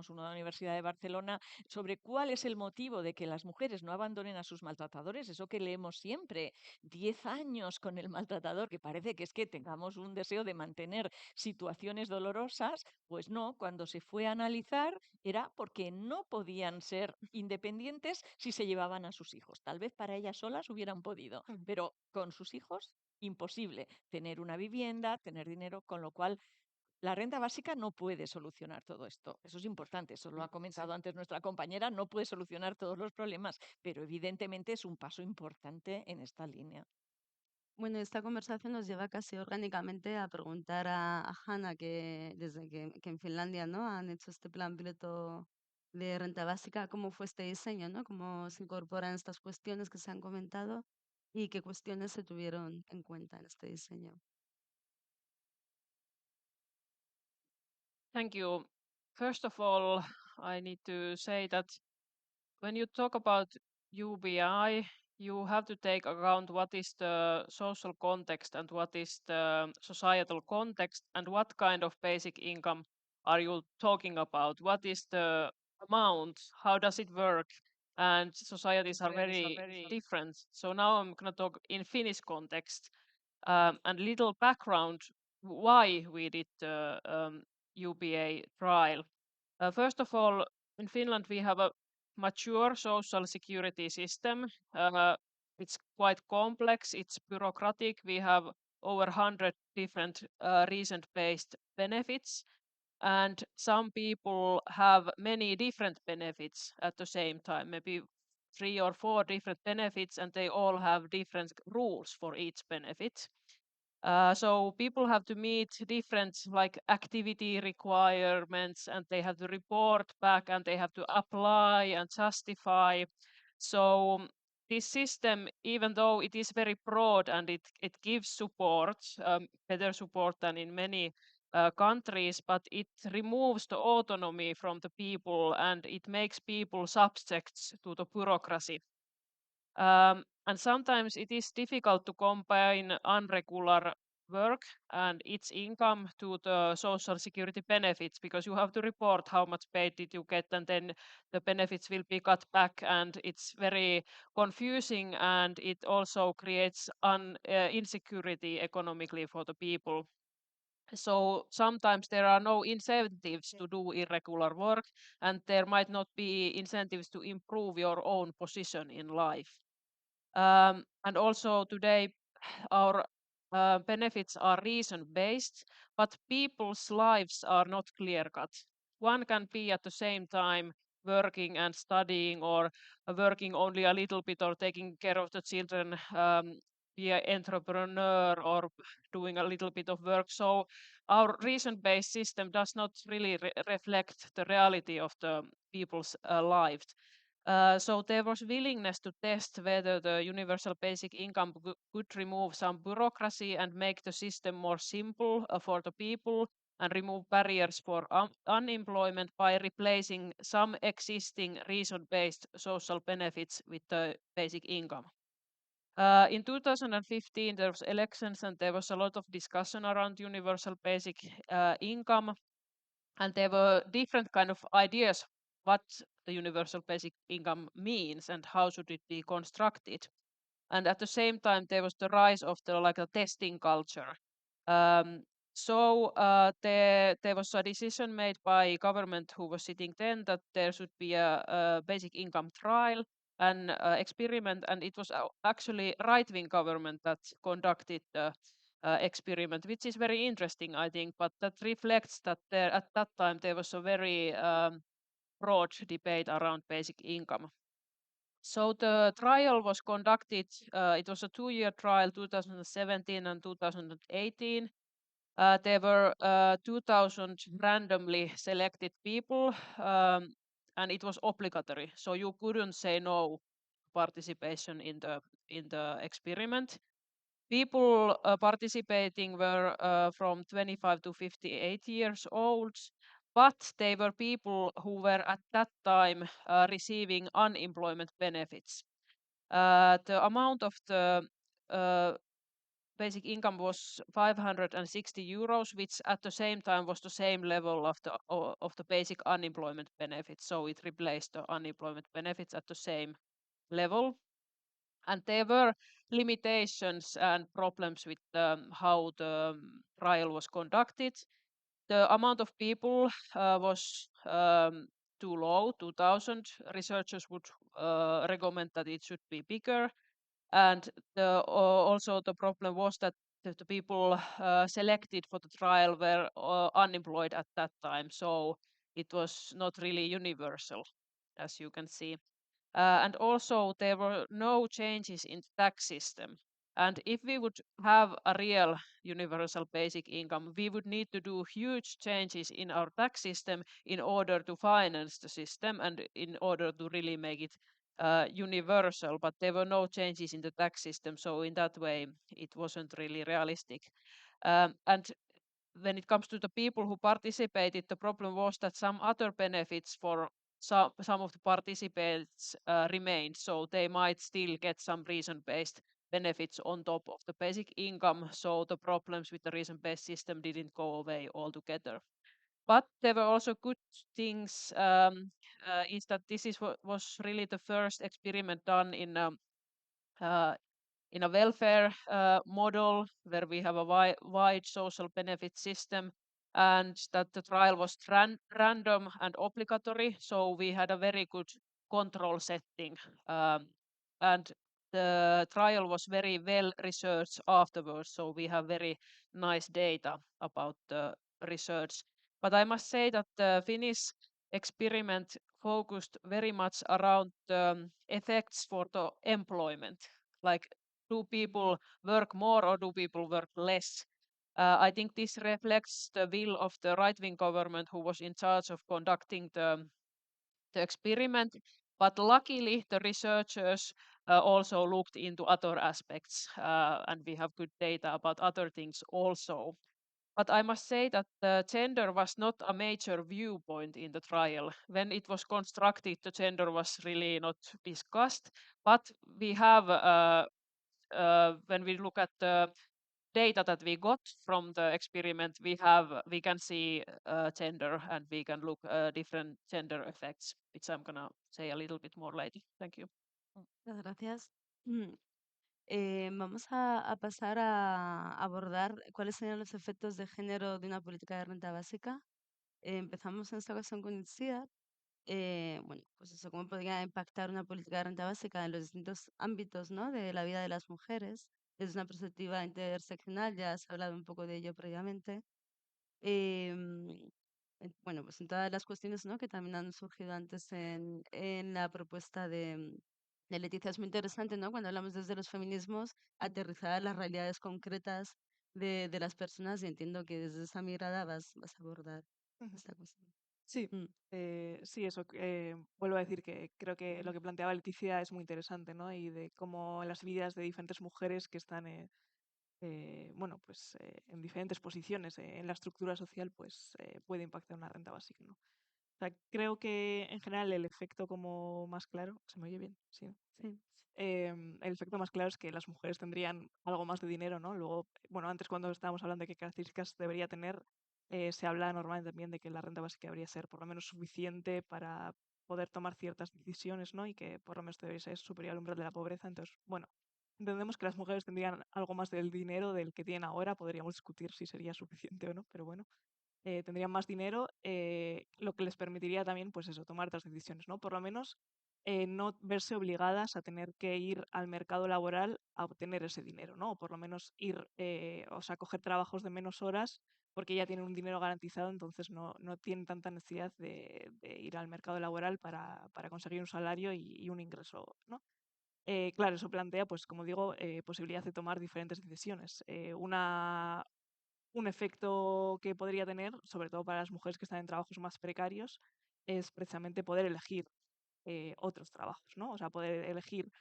uno de la Universidad de Barcelona, sobre cuál es el motivo de que las mujeres no abandonen a sus maltratadores, eso que leemos siempre, 10 años con el maltratador, que parece que es que tengamos un deseo de mantener situaciones dolorosas, pues no, cuando se fue a analizar era porque no podían ser independientes si se llevaban a sus hijos. Tal vez para ellas solas hubieran podido, pero con sus hijos imposible tener una vivienda, tener dinero, con lo cual la renta básica no puede solucionar todo esto. Eso es importante, eso lo ha comentado antes nuestra compañera, no puede solucionar todos los problemas, pero evidentemente es un paso importante en esta línea. Bueno, esta conversación nos lleva casi orgánicamente a preguntar a Hanna, que desde que en Finlandia, ¿no?, han hecho este plan piloto de renta básica, cómo fue este diseño, ¿no? Cómo se incorporan estas cuestiones que se han comentado y qué cuestiones se tuvieron en cuenta en este diseño. Thank you. First of all, I need to say that when you talk about UBI, you have to take account what is the social context and what is the societal context and what kind of basic income are you talking about? What is the amount? How does it work? And societies are very different. So now I'm going to talk in Finnish context and little background why we did the UBA trial. First of all, in Finland we have a mature social security system. It's quite complex, it's bureaucratic. We have over 100 different reason-based benefits, and some people have many different benefits at the same time, maybe 3 or 4 different benefits, and they all have different rules for each benefit. So people have to meet different like activity requirements, and they have to report back, and they have to apply and justify. So this system, even though it is very broad and it gives support, better support than in many countries, but it removes the autonomy from the people and it makes people subjects to the bureaucracy. And sometimes it is difficult to combine unregular work and its income to the social security benefits because you have to report how much pay did you get, and then the benefits will be cut back, and it's very confusing, and it also creates insecurity economically for the people. So sometimes there are no incentives to do irregular work, and there might not be incentives to improve your own position in life. And also today, our benefits are reason-based, but people's lives are not clear-cut. One can be at the same time working and studying, or working only a little bit, or taking care of the children, be an entrepreneur, or doing a little bit of work. So our reason-based system does not really reflect the reality of the people's lives. So there was willingness to test whether the universal basic income could remove some bureaucracy and make the system more simple for the people and remove barriers for unemployment by replacing some existing reason-based social benefits with the basic income. In 2015, there was elections and there was a lot of discussion around universal basic income, and there were different kind of ideas what the universal basic income means and how should it be constructed. And at the same time, there was the rise of the like a testing culture. There was a decision made by government who was sitting then that there should be a basic income trial and experiment, and it was actually right-wing government that conducted the experiment, which is very interesting, I think, but that reflects that there at that time there was a very broad debate around basic income. So the trial was conducted, it was a 2-year trial, 2017 and 2018. There were 2,000 randomly selected people, and it was obligatory, so you couldn't say no participation in the experiment. People participating were from 25 to 58 years old, but they were people who were at that time receiving unemployment benefits. The amount of the basic income was 560 euros, which at the same time was the same level of the basic unemployment benefits. So it replaced the unemployment benefits at the same level. And there were limitations and problems with how the trial was conducted. The amount of people was too low, 2,000. Researchers would recommend that it should be bigger. And also the problem was that the people selected for the trial were unemployed at that time. So it was not really universal, as you can see. And also there were no changes in the tax system. And if we would have a real universal basic income, we would need to do huge changes in our tax system in order to finance the system and in order to really make it universal. But there were no changes in the tax system. So in that way, it wasn't really realistic. And when it comes to the people who participated, the problem was that some other benefits for some of the participants remained, so they might still get some reason-based benefits on top of the basic income. So the problems with the reason-based system didn't go away altogether. But there were also good things. Is that this was really the first experiment done in a welfare model where we have a wide social benefit system, and that the trial was random and obligatory. So we had a very good control setting. And the trial was very well researched afterwards. So we have very nice data about the research. But I must say that the Finnish experiment focused very much around the effects for the employment. Like, do people work more or do people work less? I think this reflects the will of the right-wing government who was in charge of conducting the experiment. But luckily, the researchers also looked into other aspects, and we have good data about other things also. But I must say that the gender was not a major viewpoint in the trial. When it was constructed, the gender was really not discussed. But we have when we look at the data that we got from the experiment, we can see gender, and we can look different gender effects, which I'm gonna say a little bit more later. Thank you. Muchas gracias. Vamos a pasar a abordar cuáles serían los efectos de género de una política de renta básica. Empezamos en esta ocasión con Itziar. Bueno, pues eso, cómo podría impactar una política de renta básica en los distintos ámbitos, ¿no?, de la vida de las mujeres, desde una perspectiva interseccional. Ya has hablado un poco de ello previamente. Em, bueno, pues en todas las cuestiones, ¿no?, que también han surgido antes en la propuesta de Leticia. Es muy interesante, ¿no?, cuando hablamos desde los feminismos, aterrizar a las realidades concretas de las personas, y entiendo que desde esa mirada vas a abordar Ujú. esta cuestión. Sí, Mm. sí, eso. Vuelvo a decir que creo que lo que planteaba Leticia es muy interesante, ¿no? Y de cómo en las vidas de diferentes mujeres que están, bueno, pues en diferentes posiciones en la estructura social, pues puede impactar una renta básica, ¿no? O sea, creo que en general el efecto como más claro, ¿se me oye bien? Sí, ¿no? Sí. El efecto más claro es que las mujeres tendrían algo más de dinero, ¿no? Luego, bueno, antes cuando estábamos hablando de qué características debería tener, se habla normalmente también de que la renta básica debería ser por lo menos suficiente para poder tomar ciertas decisiones, ¿no? Y que por lo menos debería ser superior al umbral de la pobreza. Entonces, bueno, entendemos que las mujeres tendrían algo más del dinero del que tienen ahora. Podríamos discutir si sería suficiente o no, pero bueno, tendrían más dinero, lo que les permitiría también, pues eso, tomar otras decisiones, ¿no? Por lo menos no verse obligadas a tener que ir al mercado laboral a obtener ese dinero, ¿no? O por lo menos ir, o sea, coger trabajos de menos horas porque ya tienen un dinero garantizado. Entonces no tienen tanta necesidad de ir al mercado laboral para conseguir un salario y un ingreso, ¿no? Claro, eso plantea, pues como digo, posibilidad de tomar diferentes decisiones. Un efecto que podría tener, sobre todo para las mujeres que están en trabajos más precarios, es precisamente poder elegir otros trabajos, ¿no? O sea, poder elegir,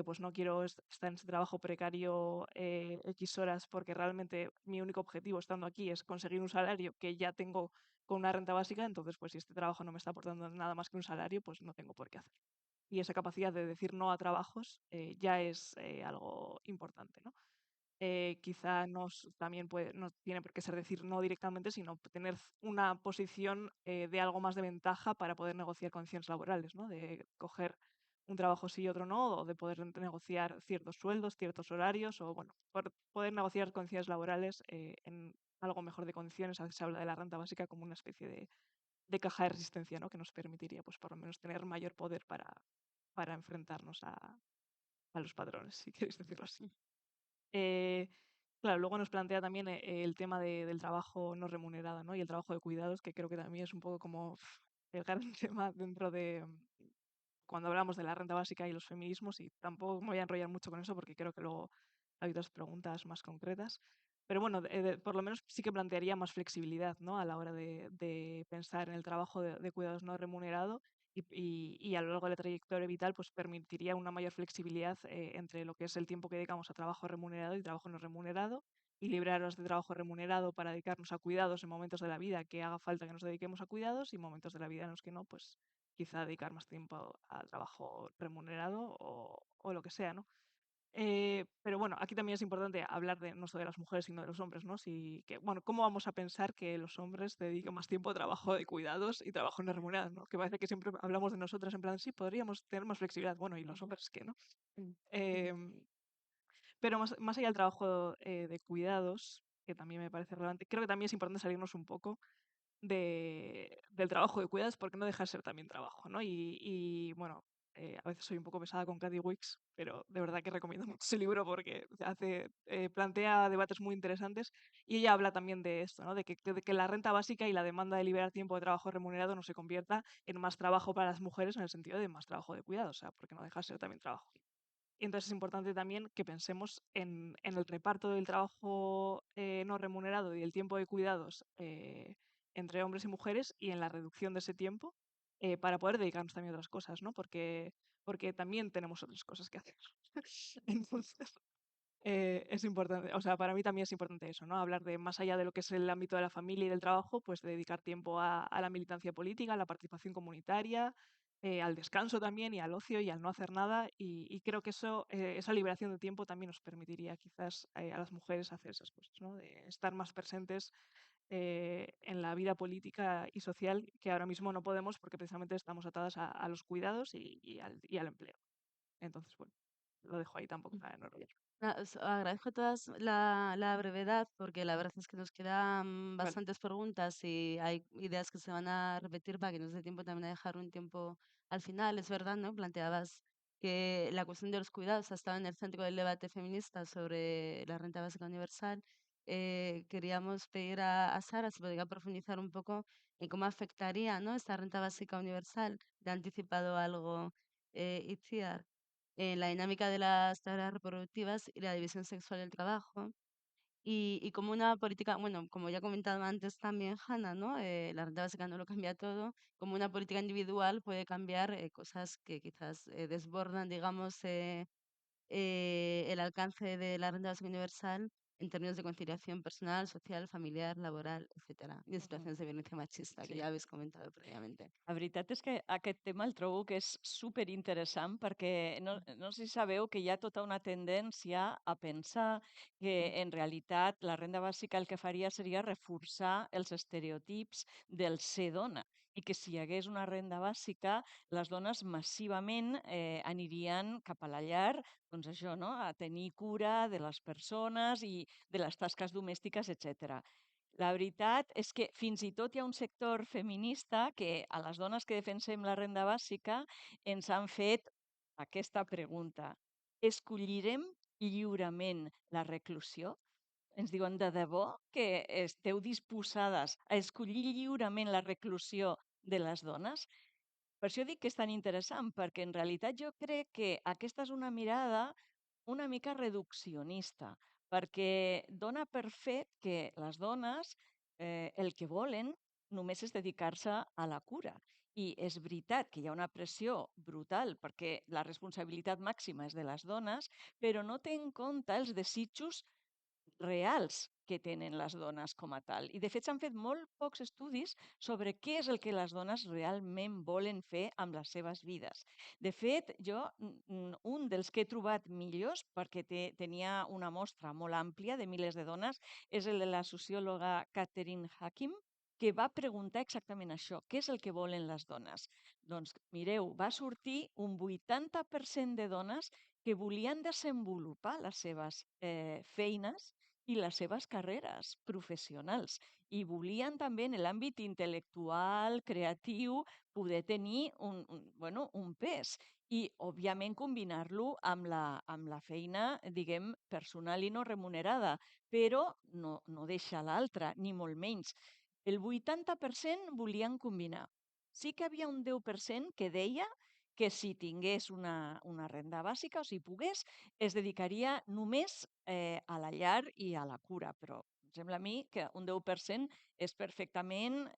pues no quiero estar en este trabajo precario X horas porque realmente mi único objetivo estando aquí es conseguir un salario que ya tengo con una renta básica. Entonces, pues si este trabajo no me está aportando nada más que un salario, pues no tengo por qué hacer. y esa capacidad de decir no a trabajos ya es algo importante, ¿no? Quizá también no tiene por qué ser decir no directamente, sino tener una posición de algo más de ventaja para poder negociar condiciones laborales, ¿no? De coger un trabajo sí y otro no, o de poder negociar ciertos sueldos, ciertos horarios, o bueno, poder negociar condiciones laborales en algo mejor de condiciones. A veces se habla de la renta básica como una especie de caja de resistencia, ¿no? Que nos permitiría, pues, por lo menos tener mayor poder para enfrentarnos a los patrones, si queréis decirlo así. Eh, claro, luego nos plantea también el tema del trabajo no remunerado, ¿no? Y el trabajo de cuidados, que creo que también es un poco como el gran tema dentro de cuando hablamos de la renta básica y los feminismos, y tampoco me voy a enrollar mucho con eso porque creo que luego hay otras preguntas más concretas. Pero bueno, por lo menos sí que plantearía más flexibilidad, ¿no? A la hora de pensar en el trabajo de cuidados no remunerado y a lo largo de la trayectoria vital, pues permitiría una mayor flexibilidad entre lo que es el tiempo que dedicamos a trabajo remunerado y trabajo no remunerado, y librarnos de trabajo remunerado para dedicarnos a cuidados en momentos de la vida que haga falta que nos dediquemos a cuidados, y momentos de la vida en los que no, pues quizá dedicar más tiempo al trabajo remunerado o lo que sea, ¿no? Pero bueno, aquí también es importante hablar no solo de las mujeres, sino de los hombres, ¿no? Bueno, ¿cómo vamos a pensar que los hombres dediquen más tiempo a trabajo de cuidados y trabajo no remunerado, ¿no? Que parece que siempre hablamos de nosotras en plan, sí, podríamos tener más flexibilidad. Bueno, ¿y los hombres qué, no? Em, pero más allá del trabajo de cuidados, que también me parece relevante, creo que también es importante salirnos un poco del trabajo de cuidados, porque no deja de ser también trabajo, ¿no? Bueno, a veces soy un poco pesada con Katy Wicks, pero de verdad que recomiendo mucho ese libro porque plantea debates muy interesantes, y ella habla también de esto, ¿no? De que la renta básica y la demanda de liberar tiempo de trabajo remunerado no se convierta en más trabajo para las mujeres en el sentido de más trabajo de cuidados, o sea, porque no deja de ser también trabajo. Y entonces es importante también que pensemos en el reparto del trabajo no remunerado y el tiempo de cuidados entre hombres y mujeres, y en la reducción de ese tiempo para poder dedicarnos también a otras cosas, ¿no? Porque también tenemos otras cosas que hacer. Entonces, es importante, o sea, para mí también es importante eso, ¿no? Hablar de más allá de lo que es el ámbito de la familia y del trabajo, pues de dedicar tiempo a la militancia política, a la participación comunitaria, al descanso también, y al ocio y al no hacer nada. Y creo que esa liberación de tiempo también nos permitiría quizás a las mujeres hacer esas cosas, ¿no? De estar más presentes en la vida política y social, que ahora mismo no podemos porque precisamente estamos atadas a los cuidados y al empleo. Entonces, bueno, lo dejo ahí tampoco para no enrollar. Os agradezco a todas la brevedad, porque la verdad es que nos quedan Vale. bastantes preguntas y hay ideas que se van a repetir para que nos dé tiempo también a dejar un tiempo al final. Es verdad, ¿no? Planteabas que la cuestión de los cuidados ha estado en el centro del debate feminista sobre la renta básica universal. Queríamos pedir a Sara si podría profundizar un poco en cómo afectaría, ¿no?, esta renta básica universal. Le ha anticipado algo Itziar, la dinámica de las tareas reproductivas y la división sexual del trabajo. Y como una política, bueno, como ya he comentado antes también, Hanna, ¿no? La renta básica no lo cambia todo. Como una política individual puede cambiar cosas que quizás desbordan, digamos, el alcance de la renta básica universal en términos de conciliación personal, social, familiar, laboral, etcétera, y de Ujú. situacions de violencia machista, que Sí. ja habéis comentat prèviament. La veritat és que aquest tema el trobo que és superinteressant, perquè no sé si sabeu que hi ha tota una tendència a pensar que en realitat la renda bàsica el que faria seria reforçar els estereotips del ser dona, i que si hi hagués una renda bàsica les dones massivament anirien cap a la llar, doncs això, no?, a tenir cura de les persones i de les tasques domèstiques, etc. La veritat és que fins i tot hi ha un sector feminista que a les dones que defensem la renda bàsica ens han fet aquesta pregunta: escollirem lliurement la reclusió? Ens diuen, de debò que esteu disposades a escollir lliurement la reclusió de les dones? Per això dic que és tan interessant, perquè en realitat jo crec que aquesta és una mirada una mica reduccionista, perquè dona per fet que les dones el que volen només és dedicar-se a la cura. I és veritat que hi ha una pressió brutal perquè la responsabilitat màxima és de les dones, però no té en compte els desitjos reals que tenen les dones com a tal. I, de fet, s'han fet molt pocs estudis sobre què és el que les dones realment volen fer amb les seves vides. De fet, jo, un dels que he trobat millors, perquè tenia una mostra molt àmplia de milers de dones, és el de la sociòloga Catherine Hakim, que va preguntar exactament això, què és el que volen les dones? Doncs mireu, va sortir un 80% de dones que volien desenvolupar les seves feines i les seves carreres professionals i volien també en l'àmbit intel·lectual, creatiu, poder tenir un pes i, òbviament, combinar-lo amb la feina, diguem, personal i no remunerada, però no deixa l'altra, ni molt menys. El 80% volien combinar. Sí que havia un 10% que deia que si tingués una renda bàsica o si pogués, es dedicaria només a la llar i a la cura, però em sembla a mi que un 10% és perfectament,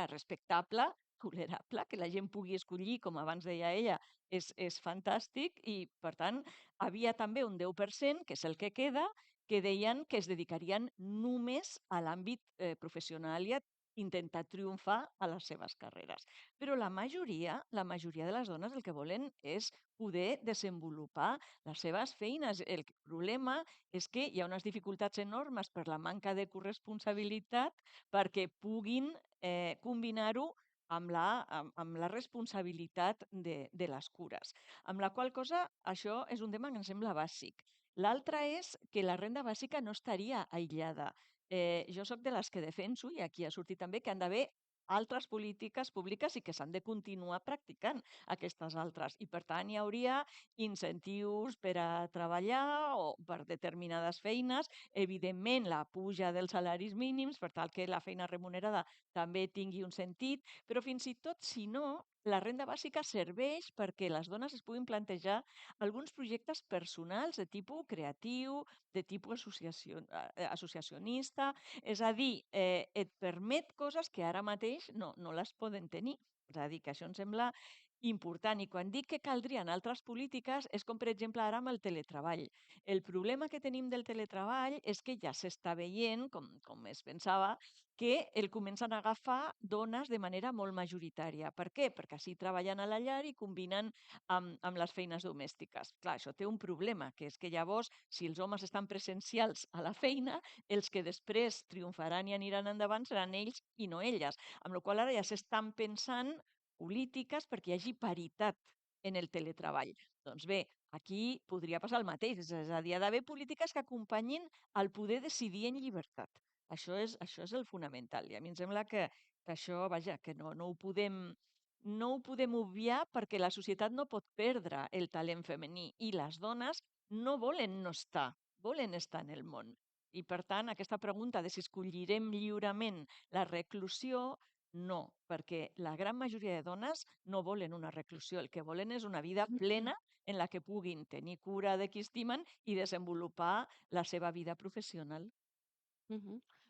respectable, tolerable, que la gent pugui escollir, com abans deia ella, és fantàstic i, per tant, havia també un 10%, que és el que queda, que deien que es dedicarien només a l'àmbit professional i a intentar triomfar a les seves carreres. Però la majoria de les dones el que volen és poder desenvolupar les seves feines. El problema és que hi ha unes dificultats enormes per la manca de corresponsabilitat perquè puguin combinar-ho amb la responsabilitat de les cures. Amb la qual cosa, això és un tema que em sembla bàsic. L'altre és que la renda bàsica no estaria aïllada. Jo sóc de les que defenso, i aquí ha sortit també, que han d'haver altres polítiques públiques i que s'han de continuar practicant aquestes altres. I, per tant, hi hauria incentius per a treballar o per determinades feines, evidentment, la puja dels salaris mínims per tal que la feina remunerada també tingui un sentit, però fins i tot, si no, la renda bàsica serveix perquè les dones es puguin plantejar alguns projectes personals de tipus creatiu, de tipus associacionista, és a dir, et permet coses que ara mateix no les poden tenir. És a dir, que això em sembla important. I quan dic que caldrien altres polítiques és com, per exemple, ara amb el teletreball. El problema que tenim del teletreball és que ja s'està veient, com es pensava, que el comencen a agafar dones de manera molt majoritària. Per què? Perquè així treballen a la llar i combinen amb les feines domèstiques. Clar, això té un problema, que és que llavors, si els homes estan presencials a la feina, els que després triomfaran i aniran endavant seran ells i no elles. Amb la qual cosa ara ja s'estan pensant polítiques perquè hi hagi paritat en el teletreball. Doncs bé, aquí podria passar el mateix, és a dir, hi ha d'haver polítiques que acompanyin el poder decidir en llibertat. Això és el fonamental i a mi em sembla que això, vaja, que no ho podem obviar perquè la societat no pot perdre el talent femení i les dones no volen no estar, volen estar en el món. I, per tant, aquesta pregunta de si escollirem lliurement la reclusió, no, perquè la gran majoria de dones no volen una reclusió. El que volen és una vida plena en la que puguin tenir cura de qui estimen i desenvolupar la seva vida professional.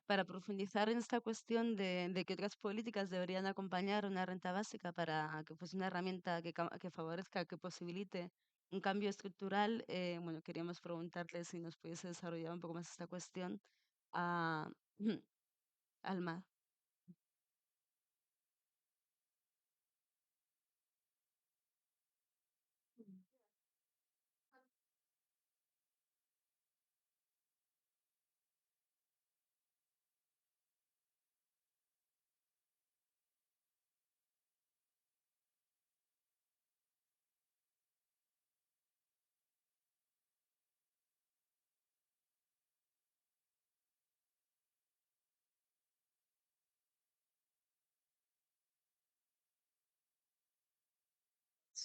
Para profundizar en esta cuestión de que otras políticas deberían acompañar una renta básica para que fuese una herramienta que favorezca, que posibilite un cambio estructural, bueno, queríamos preguntarle si nos pudiese desarrollar un poco más esta cuestión a Alma.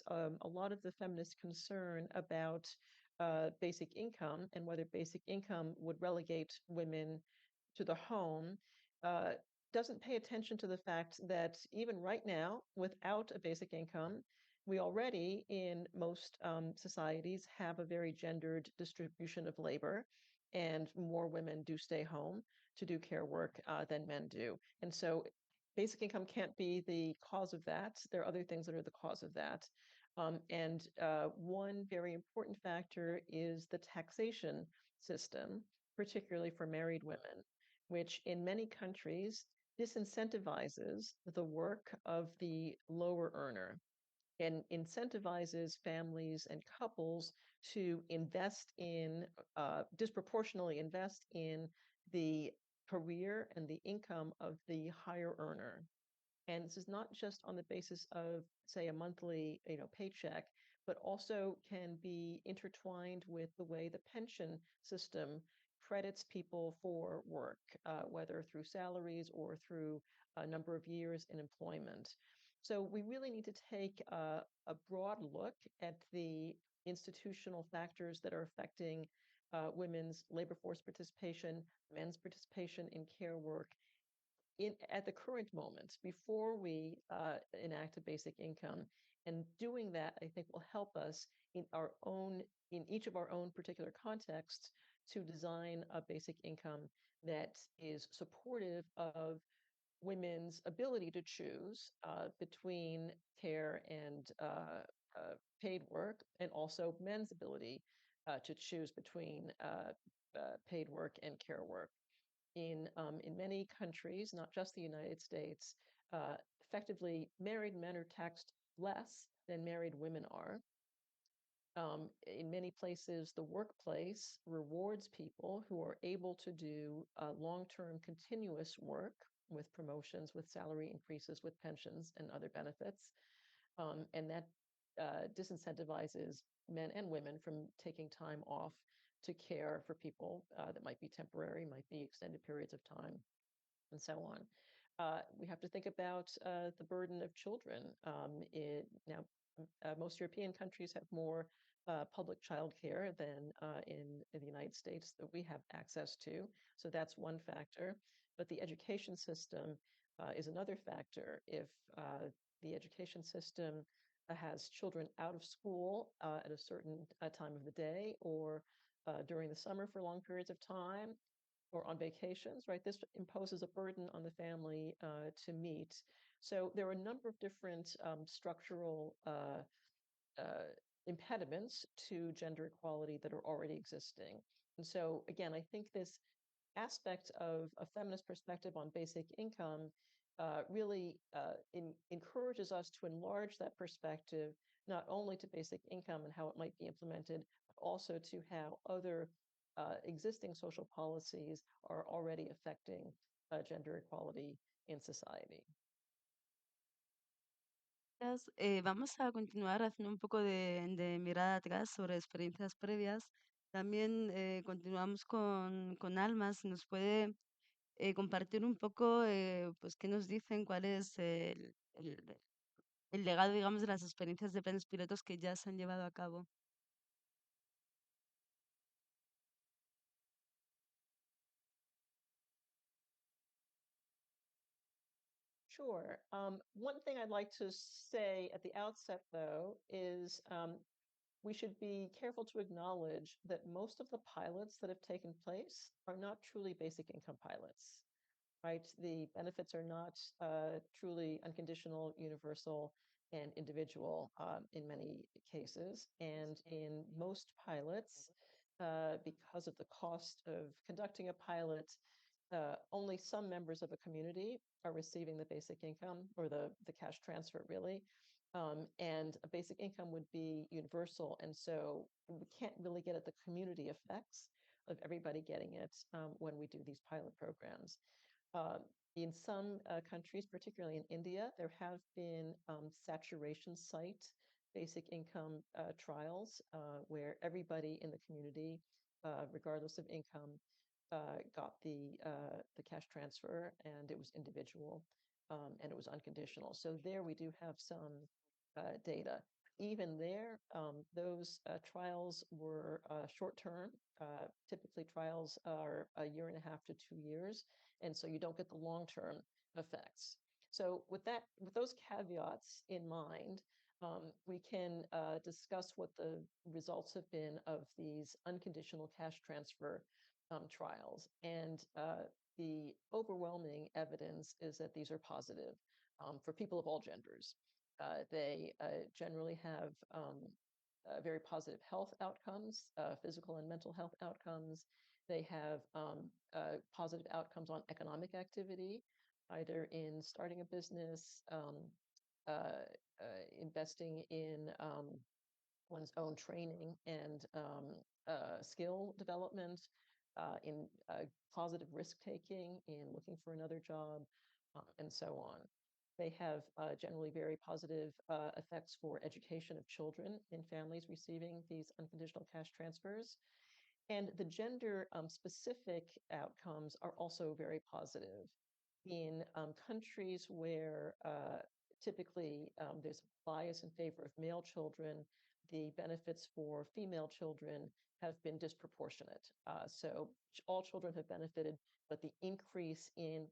A lot of the feminist concern about basic income and whether basic income would relegate women to the home doesn't pay attention to the fact that even right now, without a basic income, we already in most societies have a very gendered distribution of labor, and more women do stay home to do care work than men do. And so basic income can't be the cause of that. There are other things that are the cause of that. And one very important factor is the taxation system. particularly for married women, which in many countries disincentivizes the work of the lower earner and incentivizes families and couples to invest in, disproportionately invest in the career and the income of the higher earner. And this is not just on the basis of, say, a monthly, paycheck, but also can be intertwined with the way the pension system credits people for work, whether through salaries or through a number of years in employment. So we really need to take a broad look at the institutional factors that are affecting women's labor force participation, men's participation in care work, at the current moment before we enact a basic income. And doing that, I think, will help us in each of our own particular contexts to design a basic income that is supportive of women's ability to choose between care and paid work, and also men's ability to choose between paid work and care work. In many countries, not just the United States, effectively married men are taxed less than married women are. In many places, the workplace rewards people who are able to do long-term continuous work with promotions, with salary increases, with pensions and other benefits. And that disincentivizes men and women from taking time off to care for people that might be temporary, might be extended periods of time, and so on. We have to think about the burden of children. Now, most European countries have more public childcare than in the United States that we have access to. So that's one factor. But the education system is another factor. If the education system has children out of school at a certain time of the day, or during the summer for long periods of time, or on vacations, right? This imposes a burden on the family to meet. So there are a number of different structural impediments to gender equality that are already existing. And so again, I think this aspect of a feminist perspective on basic income really encourages us to enlarge that perspective, not only to basic income and how it might be implemented, but also to how other existing social policies are already affecting gender equality in society. Vamos a continuar haciendo un poco de mirada atrás sobre experiencias previas. También continuamos con Alma, si nos puede compartir un poco, pues, qué nos dicen, cuál es el legado, digamos, de las experiencias de planes pilotos que ya se han llevado a cabo. Sure. One thing I'd like to say at the outset, though, is we should be careful to acknowledge that most of the pilots that have taken place are not truly basic income pilots, right? The benefits are not truly unconditional, universal, and individual in many cases. And in most pilots, because of the cost of conducting a pilot, only some members of a community are receiving the basic income, or the cash transfer, really. And a basic income would be universal. And so we can't really get at the community effects of everybody getting it when we do these pilot programs. In some countries, particularly in India, there have been saturation site basic income trials where everybody in the community, regardless of income, got the cash transfer, and it was individual and it was unconditional. So there we do have some data. Even there, those trials were short-term. Typically, trials are 1.5 to 2 years, and so you don't get the long-term effects. So with those caveats in mind, we can discuss what the results have been of these unconditional cash transfer trials. And the overwhelming evidence is that these are positive for people of all genders. They generally have very positive health outcomes, physical and mental health outcomes. They have positive outcomes on economic activity, either in starting a business, investing in one's own training and skill development, in positive risk taking, in looking for another job, and so on. They have generally very positive effects for education of children in families receiving these unconditional cash transfers. And the gender specific outcomes are also very positive. In countries where typically there's bias in favor of male children, the benefits for female children have been disproportionate. So all children have benefited, but the increase in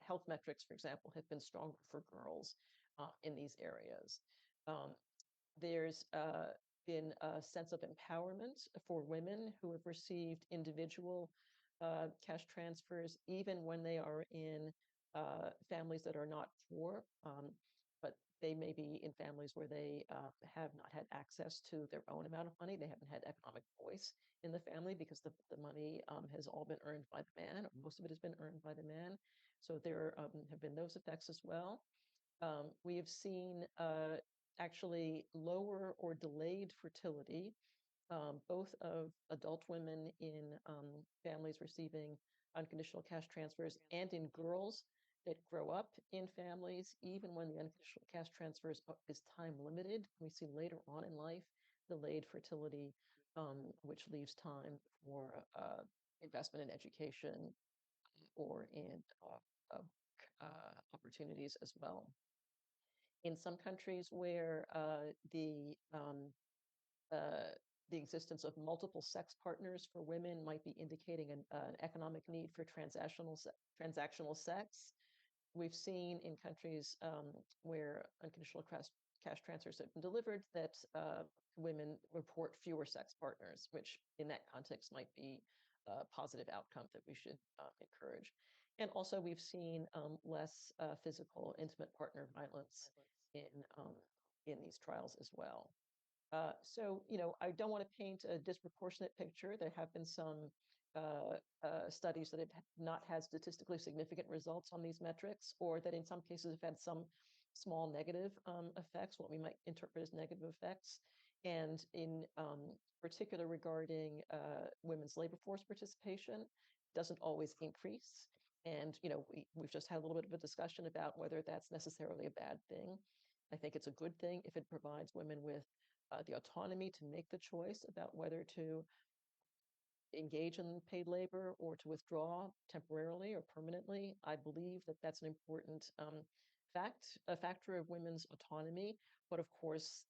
health metrics, for example, have been stronger for girls in these areas. There's been a sense of empowerment for women who have received individual cash transfers, even when they are in families that are not poor, but they may be in families where they have not had access to their own amount of money. They haven't had economic voice in the family because the money has all been earned by the man, or most of it has been earned by the man. So there have been those effects as well. We have seen actually lower or delayed fertility, both of adult women in families receiving unconditional cash transfers and in girls that grow up in families, even when the unconditional cash transfers is time limited. We see later on in life delayed fertility, which leaves time for investment in education or in opportunities as well. In some countries where the existence of multiple sex partners for women might be indicating an economic need for transactional sex. We've seen in countries where unconditional cash transfers have been delivered that women report fewer sex partners, which in that context might be a positive outcome that we should encourage. And also we've seen less physical, intimate partner violence in these trials as well. So, I don't want to paint a disproportionate picture. There have been some studies that have not had statistically significant results on these metrics, or that in some cases have had some small negative effects, what we might interpret as negative effects. And in particular regarding women's labor force participation, doesn't always increase. And, we've just had a little bit of a discussion about whether that's necessarily a bad thing. I think it's a good thing if it provides women with the autonomy to make the choice about whether to engage in paid labor or to withdraw temporarily or permanently. I believe that that's an important a factor of women's autonomy. But of course,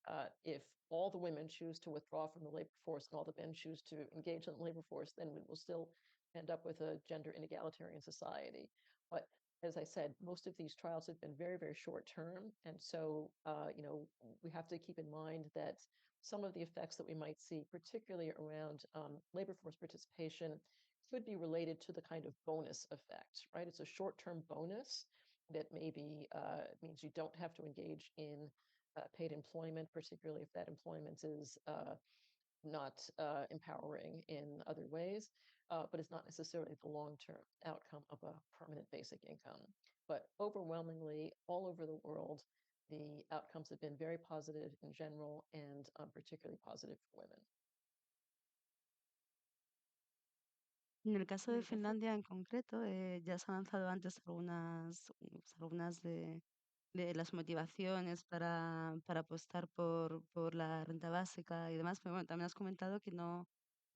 if all the women choose to withdraw from the labor force and all the men choose to engage in the labor force, then we will still end up with a gender inegalitarian society. But as I said, most of these trials have been very, very short term. And so, we have to keep in mind that some of the effects that we might see, particularly around labor force participation, could be related to the kind of bonus effect, right? It's a short-term bonus that maybe means you don't have to engage in paid employment, particularly if that employment is not empowering in other ways, but it's not necessarily the long-term outcome of a permanent basic income. But overwhelmingly, all over the world, the outcomes have been very positive in general and particularly positive for women. En el caso de Finlandia en concreto, ya se ha avanzado antes algunas de las motivaciones para apostar por la renta básica y demás, pero bueno, también has comentado que no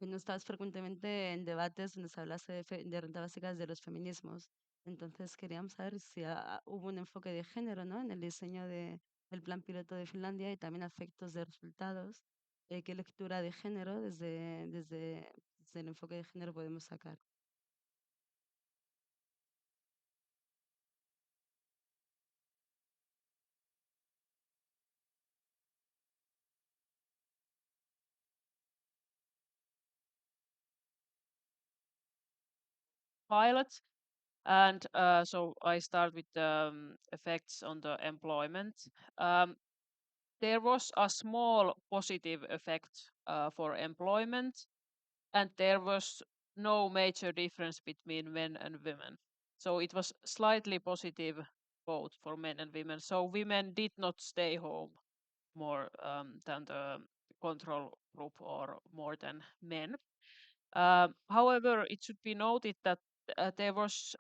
estabas frecuentemente en debates donde se hablase de renta básica desde los feminismos. Entonces queríamos saber si hubo un enfoque de género, ¿no? En el diseño del plan piloto de Finlandia y también efectos de resultados. ¿Qué lectura de género desde el enfoque de género podemos sacar? Pilots. And so I start with the effects on the employment. There was a small positive effect for employment, and there was no major difference between men and women. So it was slightly positive both for men and women. So women did not stay home more than the control group or more than men. However, it should be noted that there was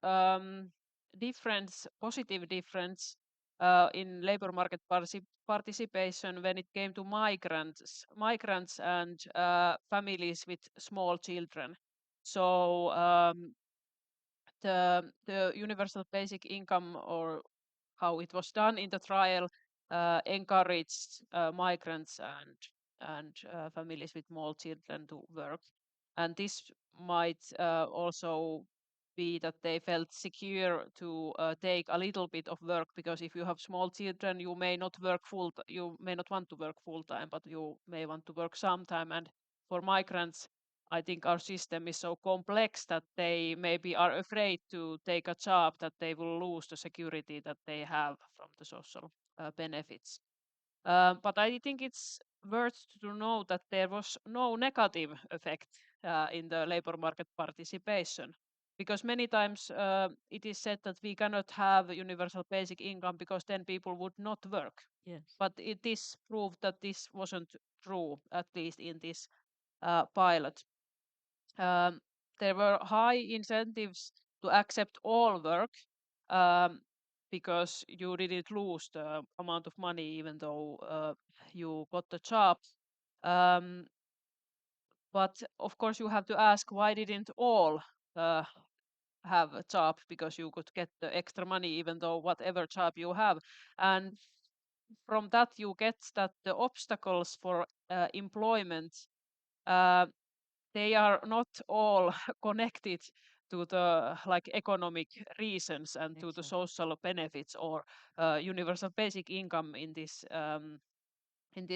positive difference in labor market participation when it came to migrants and families with small children. So the universal basic income, or how it was done in the trial, encouraged migrants and families with small children to work. And this might also be that they felt secure to take a little bit of work, because if you have small children, you may not want to work full time, but you may want to work sometime. And for migrants, I think our system is so complex that they maybe are afraid to take a job, that they will lose the security that they have from the social benefits. But I think it's worth to know that there was no negative effect in the labor market participation, because many times it is said that we cannot have a universal basic income because then people would not work. Yes. But it is proved that this wasn't true, at least in this pilot. There were high incentives to accept all work, because you didn't lose the amount of money even though you got the job. But of course, you have to ask, why didn't all have a job? Because you could get the extra money even though whatever job you have. And from that, you get that the obstacles for employment, they are not all connected to the economic reasons and to the Exactly. social benefits or universal basic income in this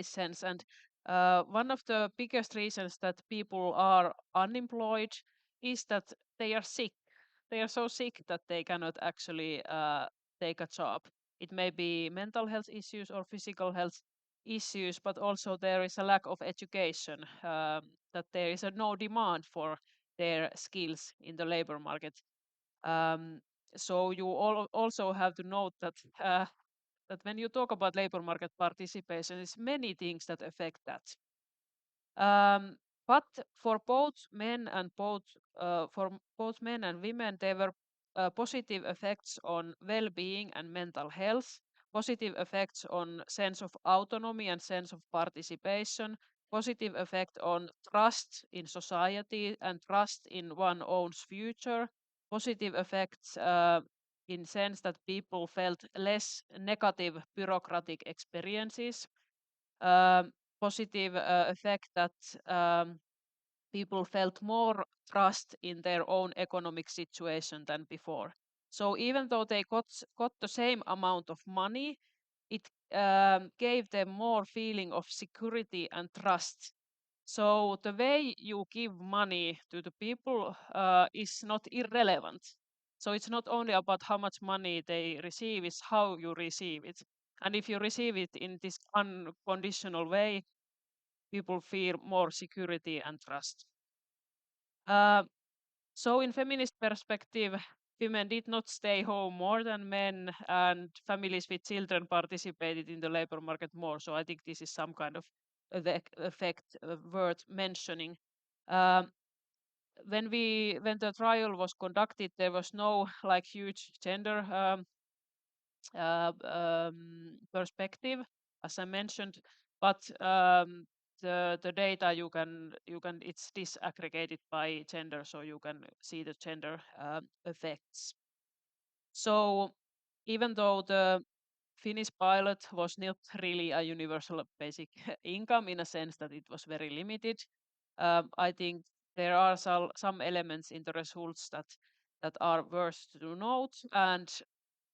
sense. And one of the biggest reasons that people are unemployed is that they are sick. They are so sick that they cannot actually take a job. It may be mental health issues or physical health issues, but also there is a lack of education, that there is no demand for their skills in the labor market. So you also have to note that when you talk about labor market participation, there's many things that affect that. But for both men and women, there were positive effects on well-being and mental health, positive effects on sense of autonomy and sense of participation, positive effect on trust in society and trust in one's own future, positive effects in sense that people felt less negative bureaucratic experiences, positive effect that people felt more trust in their own economic situation than before. So even though they got the same amount of money, it gave them more feeling of security and trust. So the way you give money to the people is not irrelevant. So it's not only about how much money they receive, it's how you receive it. And if you receive it in this unconditional way, people feel more security and trust. So in feminist perspective, women did not stay home more than men, and families with children participated in the labor market more. So I think this is some kind of effect worth mentioning. When the trial was conducted, there was no huge gender perspective, as I mentioned, but the data it's disaggregated by gender, so you can see the gender effects. So even though the Finnish pilot was not really a universal basic income in a sense that it was very limited, I think there are some elements in the results that are worth to note, and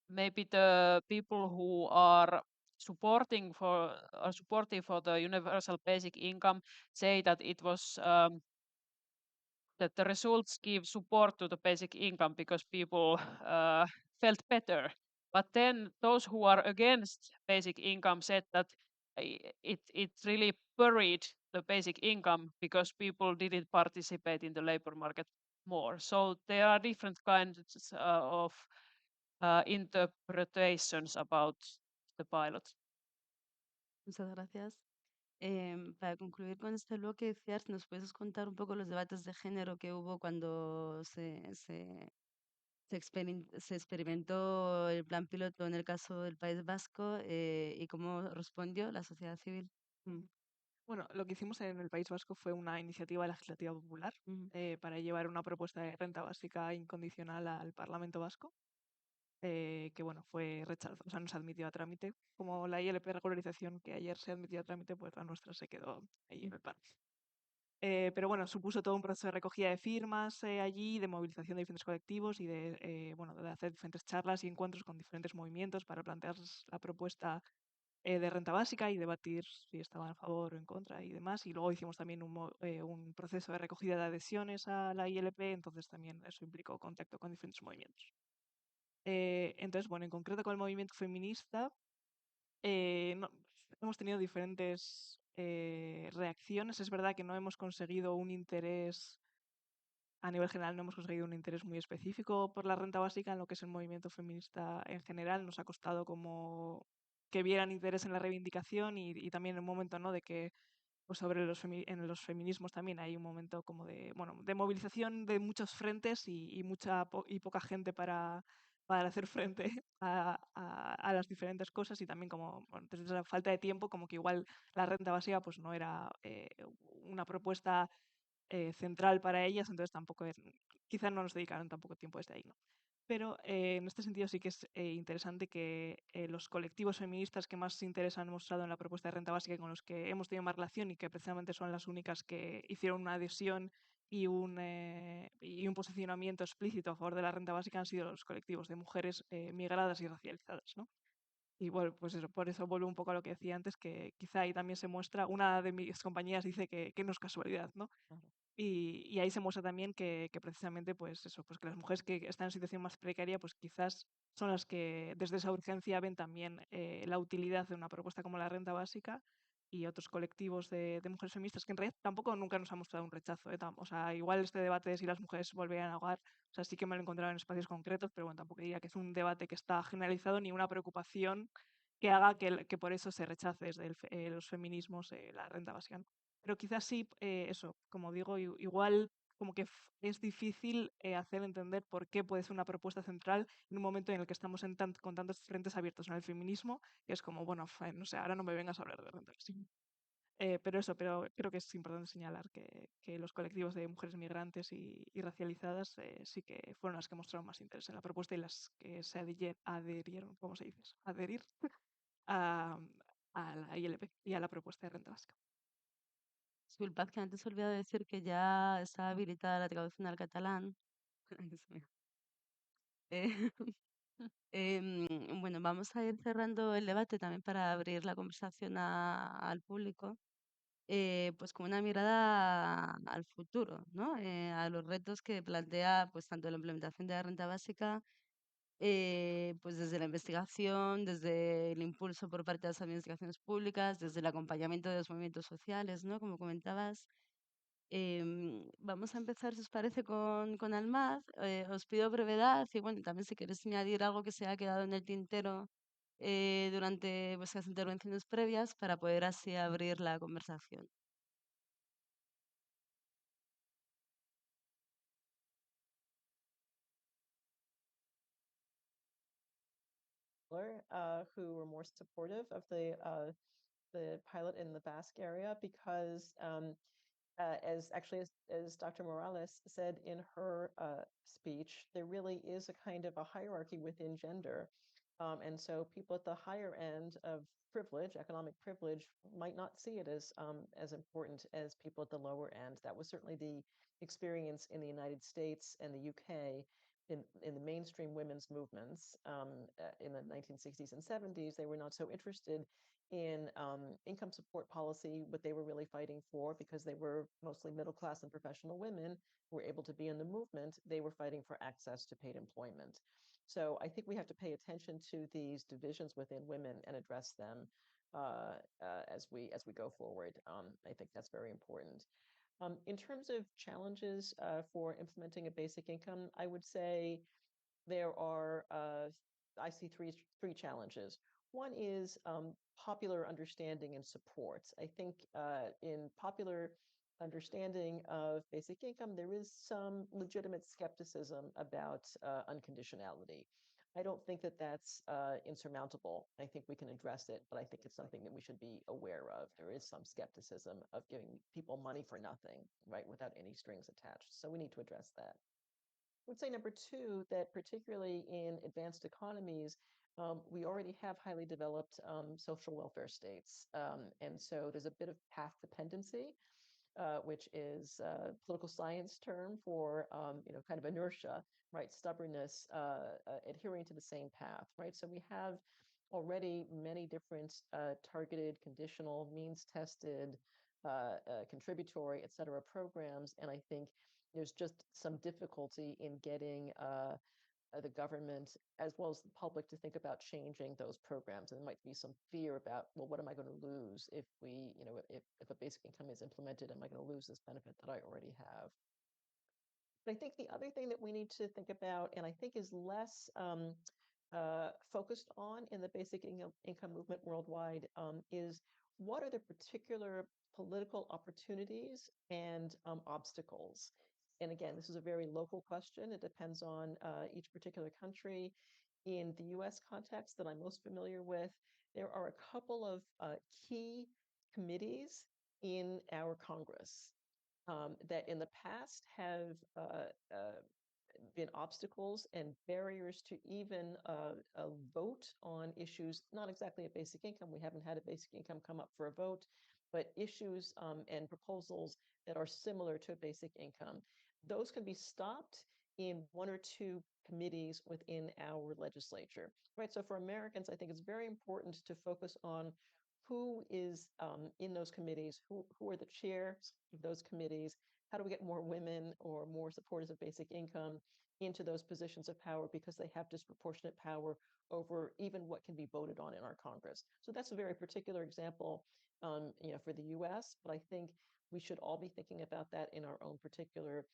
maybe the people who are supportive for the universal basic income say that it was that the results give support to the basic income because people felt better. But then those who are against basic income said that it really buried the basic income because people didn't participate in the labor market more. So there are different kinds of interpretations about the pilot. Muchas gracias. Para concluir con este bloque, decías, ¿nos puedes contar un poco los debates de género que hubo cuando se experimentó el plan piloto en el caso del País Vasco y cómo respondió la sociedad civil? Mm, Bueno, lo que hicimos en el País Vasco fue una iniciativa legislativa popular mm. para llevar una propuesta de renta básica incondicional al Parlamento Vasco, que bueno, fue rechazado, o sea, no se admitió a trámite. Como la ILP de regularización que ayer se admitió a trámite, pues la nuestra se quedó ahí en el paro. Pero bueno, supuso todo un proceso de recogida de firmas allí, de movilización de diferentes colectivos y bueno, de hacer diferentes charlas y encuentros con diferentes movimientos para plantear la propuesta de renta básica y debatir si estaban a favor o en contra y demás. Y luego hicimos también un proceso de recogida de adhesiones a la ILP, entonces también eso implicó contacto con diferentes movimientos. Entonces, bueno, en concreto con el movimiento feminista, hemos tenido diferentes reacciones. Es verdad que no hemos conseguido un interés, a nivel general, no hemos conseguido un interés muy específico por la renta básica en lo que es el movimiento feminista en general. Nos ha costado como que vieran interés en la reivindicación y también en un momento, ¿no?, de que pues sobre en los feminismos también hay un momento como de, bueno, de movilización de muchos frentes y poca gente para hacer frente a las diferentes cosas y también como bueno, desde la falta de tiempo, como que igual la renta básica pues no era una propuesta central para ellas, entonces tampoco, quizás no nos dedicaron tampoco tiempo desde ahí, ¿no? Pero en este sentido sí que es interesante que los colectivos feministas que más interés han mostrado en la propuesta de renta básica y con los que hemos tenido más relación y que precisamente son las únicas que hicieron una adhesión y un posicionamiento explícito a favor de la renta básica han sido los colectivos de mujeres migradas y racializadas, ¿no? Y bueno, pues eso, por eso vuelvo un poco a lo que decía antes, que quizá ahí también se muestra, una de mis compañeras dice que no es casualidad, ¿no? Claro. Y ahí se muestra también que precisamente, pues eso, pues que las mujeres que están en situación más precaria, pues quizás son las que desde esa urgencia ven también la utilidad de una propuesta como la renta básica y otros colectivos de mujeres feministas que en realidad tampoco nunca nos han mostrado un rechazo. O sea, igual este debate de si las mujeres volverían a hogar, o sea, sí que me lo he encontrado en espacios concretos, pero bueno, tampoco diría que es un debate que está generalizado ni una preocupación que haga que por eso se rechace desde los feminismos la renta básica, ¿no? Pero quizás sí, eso, como digo, igual como que es difícil hacer entender por qué puede ser una propuesta central en un momento en el que estamos con tantos frentes abiertos en el feminismo, que es como, bueno, no sé, ahora no me vengas a hablar de renta básica. Pero creo que es importante señalar que los colectivos de mujeres migrantes y racializadas sí que fueron las que mostraron más interés en la propuesta y las que se adherieron, ¿cómo se dice eso? Adherir a, a la ILP y a la propuesta de renta básica. Disculpad que antes he olvidado decir que ya está habilitada la traducción al catalán. Ay, Dios mío. Eh, bueno, vamos a ir cerrando el debate también para abrir la conversación al público, pues con una mirada al futuro, ¿no? A los retos que plantea pues tanto la implementación de la renta básica, pues desde la investigación, desde el impulso por parte de las administraciones públicas, desde el acompañamiento de los movimientos sociales, ¿no? Como comentabas. Vamos a empezar, si os parece, con Almaz. Os pido brevedad y bueno, también si queréis añadir algo que se ha quedado en el tintero durante vuestras intervenciones previas para poder así abrir la conversación. Who were more supportive of the pilot in the Basque area because as Dr. Morales said in her speech, there really is a kind of a hierarchy within gender. And so people at the higher end of privilege, economic privilege, might not see it as important as people at the lower end. That was certainly the experience in the United States and the UK in the mainstream women's movements in the 1960s and 70s. They were not so interested in income support policy. What they were really fighting for, because they were mostly middle class and professional women who were able to be in the movement, they were fighting for access to paid employment. So I think we have to pay attention to these divisions within women and address them. as we go forward. I think that's very important. In terms of challenges for implementing a basic income, I would say there are, I see three challenges. One is popular understanding and support. I think in popular understanding of basic income, there is some legitimate skepticism about unconditionality. I don't think that that's insurmountable. I think we can address it, but I think it's something that we should be aware of. There is some skepticism of giving people money for nothing, right, without any strings attached. So we need to address that. I would say number two, that particularly in advanced economies, we already have highly developed social welfare states. And so there's a bit of path dependency, which is a political science term for, kind of inertia, right? Stubbornness, adhering to the same path, right? So we have already many different targeted, conditional, means tested, contributory, et cetera, programs. And I think there's just some difficulty in getting the government as well as the public to think about changing those programs. And there might be some fear about, well, what am I going to lose if we, if a basic income is implemented, am I going to lose this benefit that I already have? But I think the other thing that we need to think about, and I think is less focused on in the basic income movement worldwide, is what are the particular political opportunities and obstacles? And again, this is a very local question. It depends on each particular country. In the US context that I'm most familiar with, there are a couple of key committees in our Congress that in the past have been obstacles and barriers to even a vote on issues, not exactly a basic income. We haven't had a basic income come up for a vote, but issues and proposals that are similar to a basic income. Those can be stopped in one or two committees within our legislature, right? So for Americans, I think it's very important to focus on who is in those committees, who are the chairs of those committees, how do we get more women or more supporters of basic income into those positions of power because they have disproportionate power over even what can be voted on in our Congress. So that's a very particular example, for the U.S., but I think we should all be thinking about that in our own particular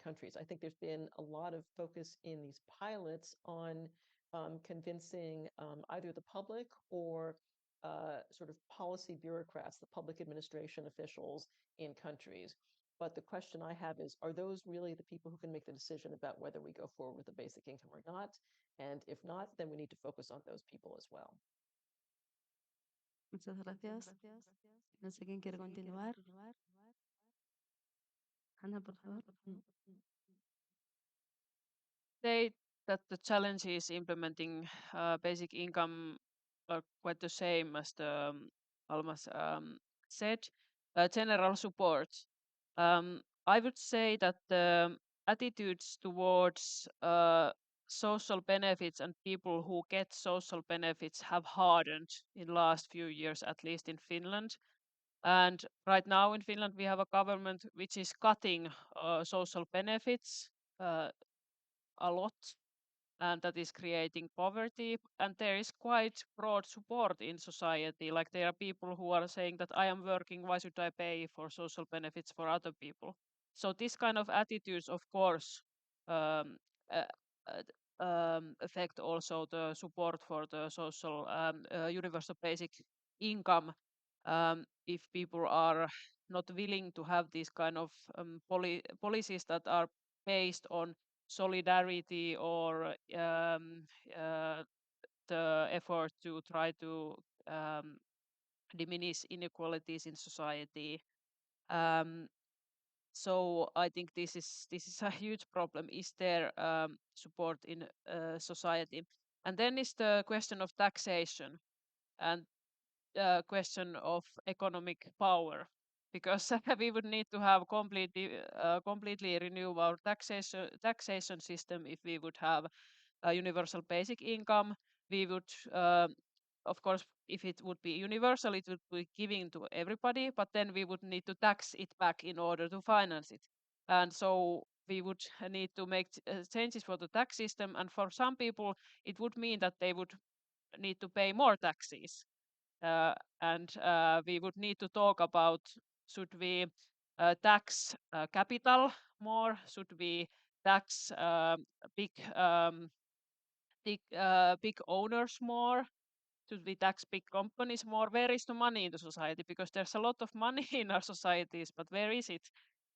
countries. I think there's been a lot of focus in these pilots on convincing either the public or sort of policy bureaucrats, the public administration officials in countries. But the question I have is, are those really the people who can make the decision about whether we go forward with a basic income or not? And if not, then we need to focus on those people as well. Muchas gracias. No sé quién quiere continuar. Ana, por favor. Say that the challenges implementing basic income are quite the same as the Almas said. General support. I would say that the attitudes towards social benefits and people who get social benefits have hardened in last few years, at least in Finland. And right now in Finland, we have a government which is cutting social benefits a lot, and that is creating poverty. And there is quite broad support in society. Like there are people who are saying that I am working, why should I pay for social benefits for other people? So this kind of attitudes, of course, um, uh, affect also the support for the social universal basic income. If people are not willing to have these kind of policies that are based on solidarity or the effort to try to diminish inequalities in society. So I think this is a huge problem. Is there support in society? And then is the question of taxation and question of economic power, because we would need to have completely renew our taxation system if we would have a universal basic income. We would, of course, if it would be universal, it would be giving to everybody, but then we would need to tax it back in order to finance it. And so we would need to make changes for the tax system. And for some people, it would mean that they would need to pay more taxes. and we would need to talk about, should we tax capital more? Should we tax big big owners more? Should we tax big companies more? Where is the money in the society? Because there's a lot of money in our societies, but where is it?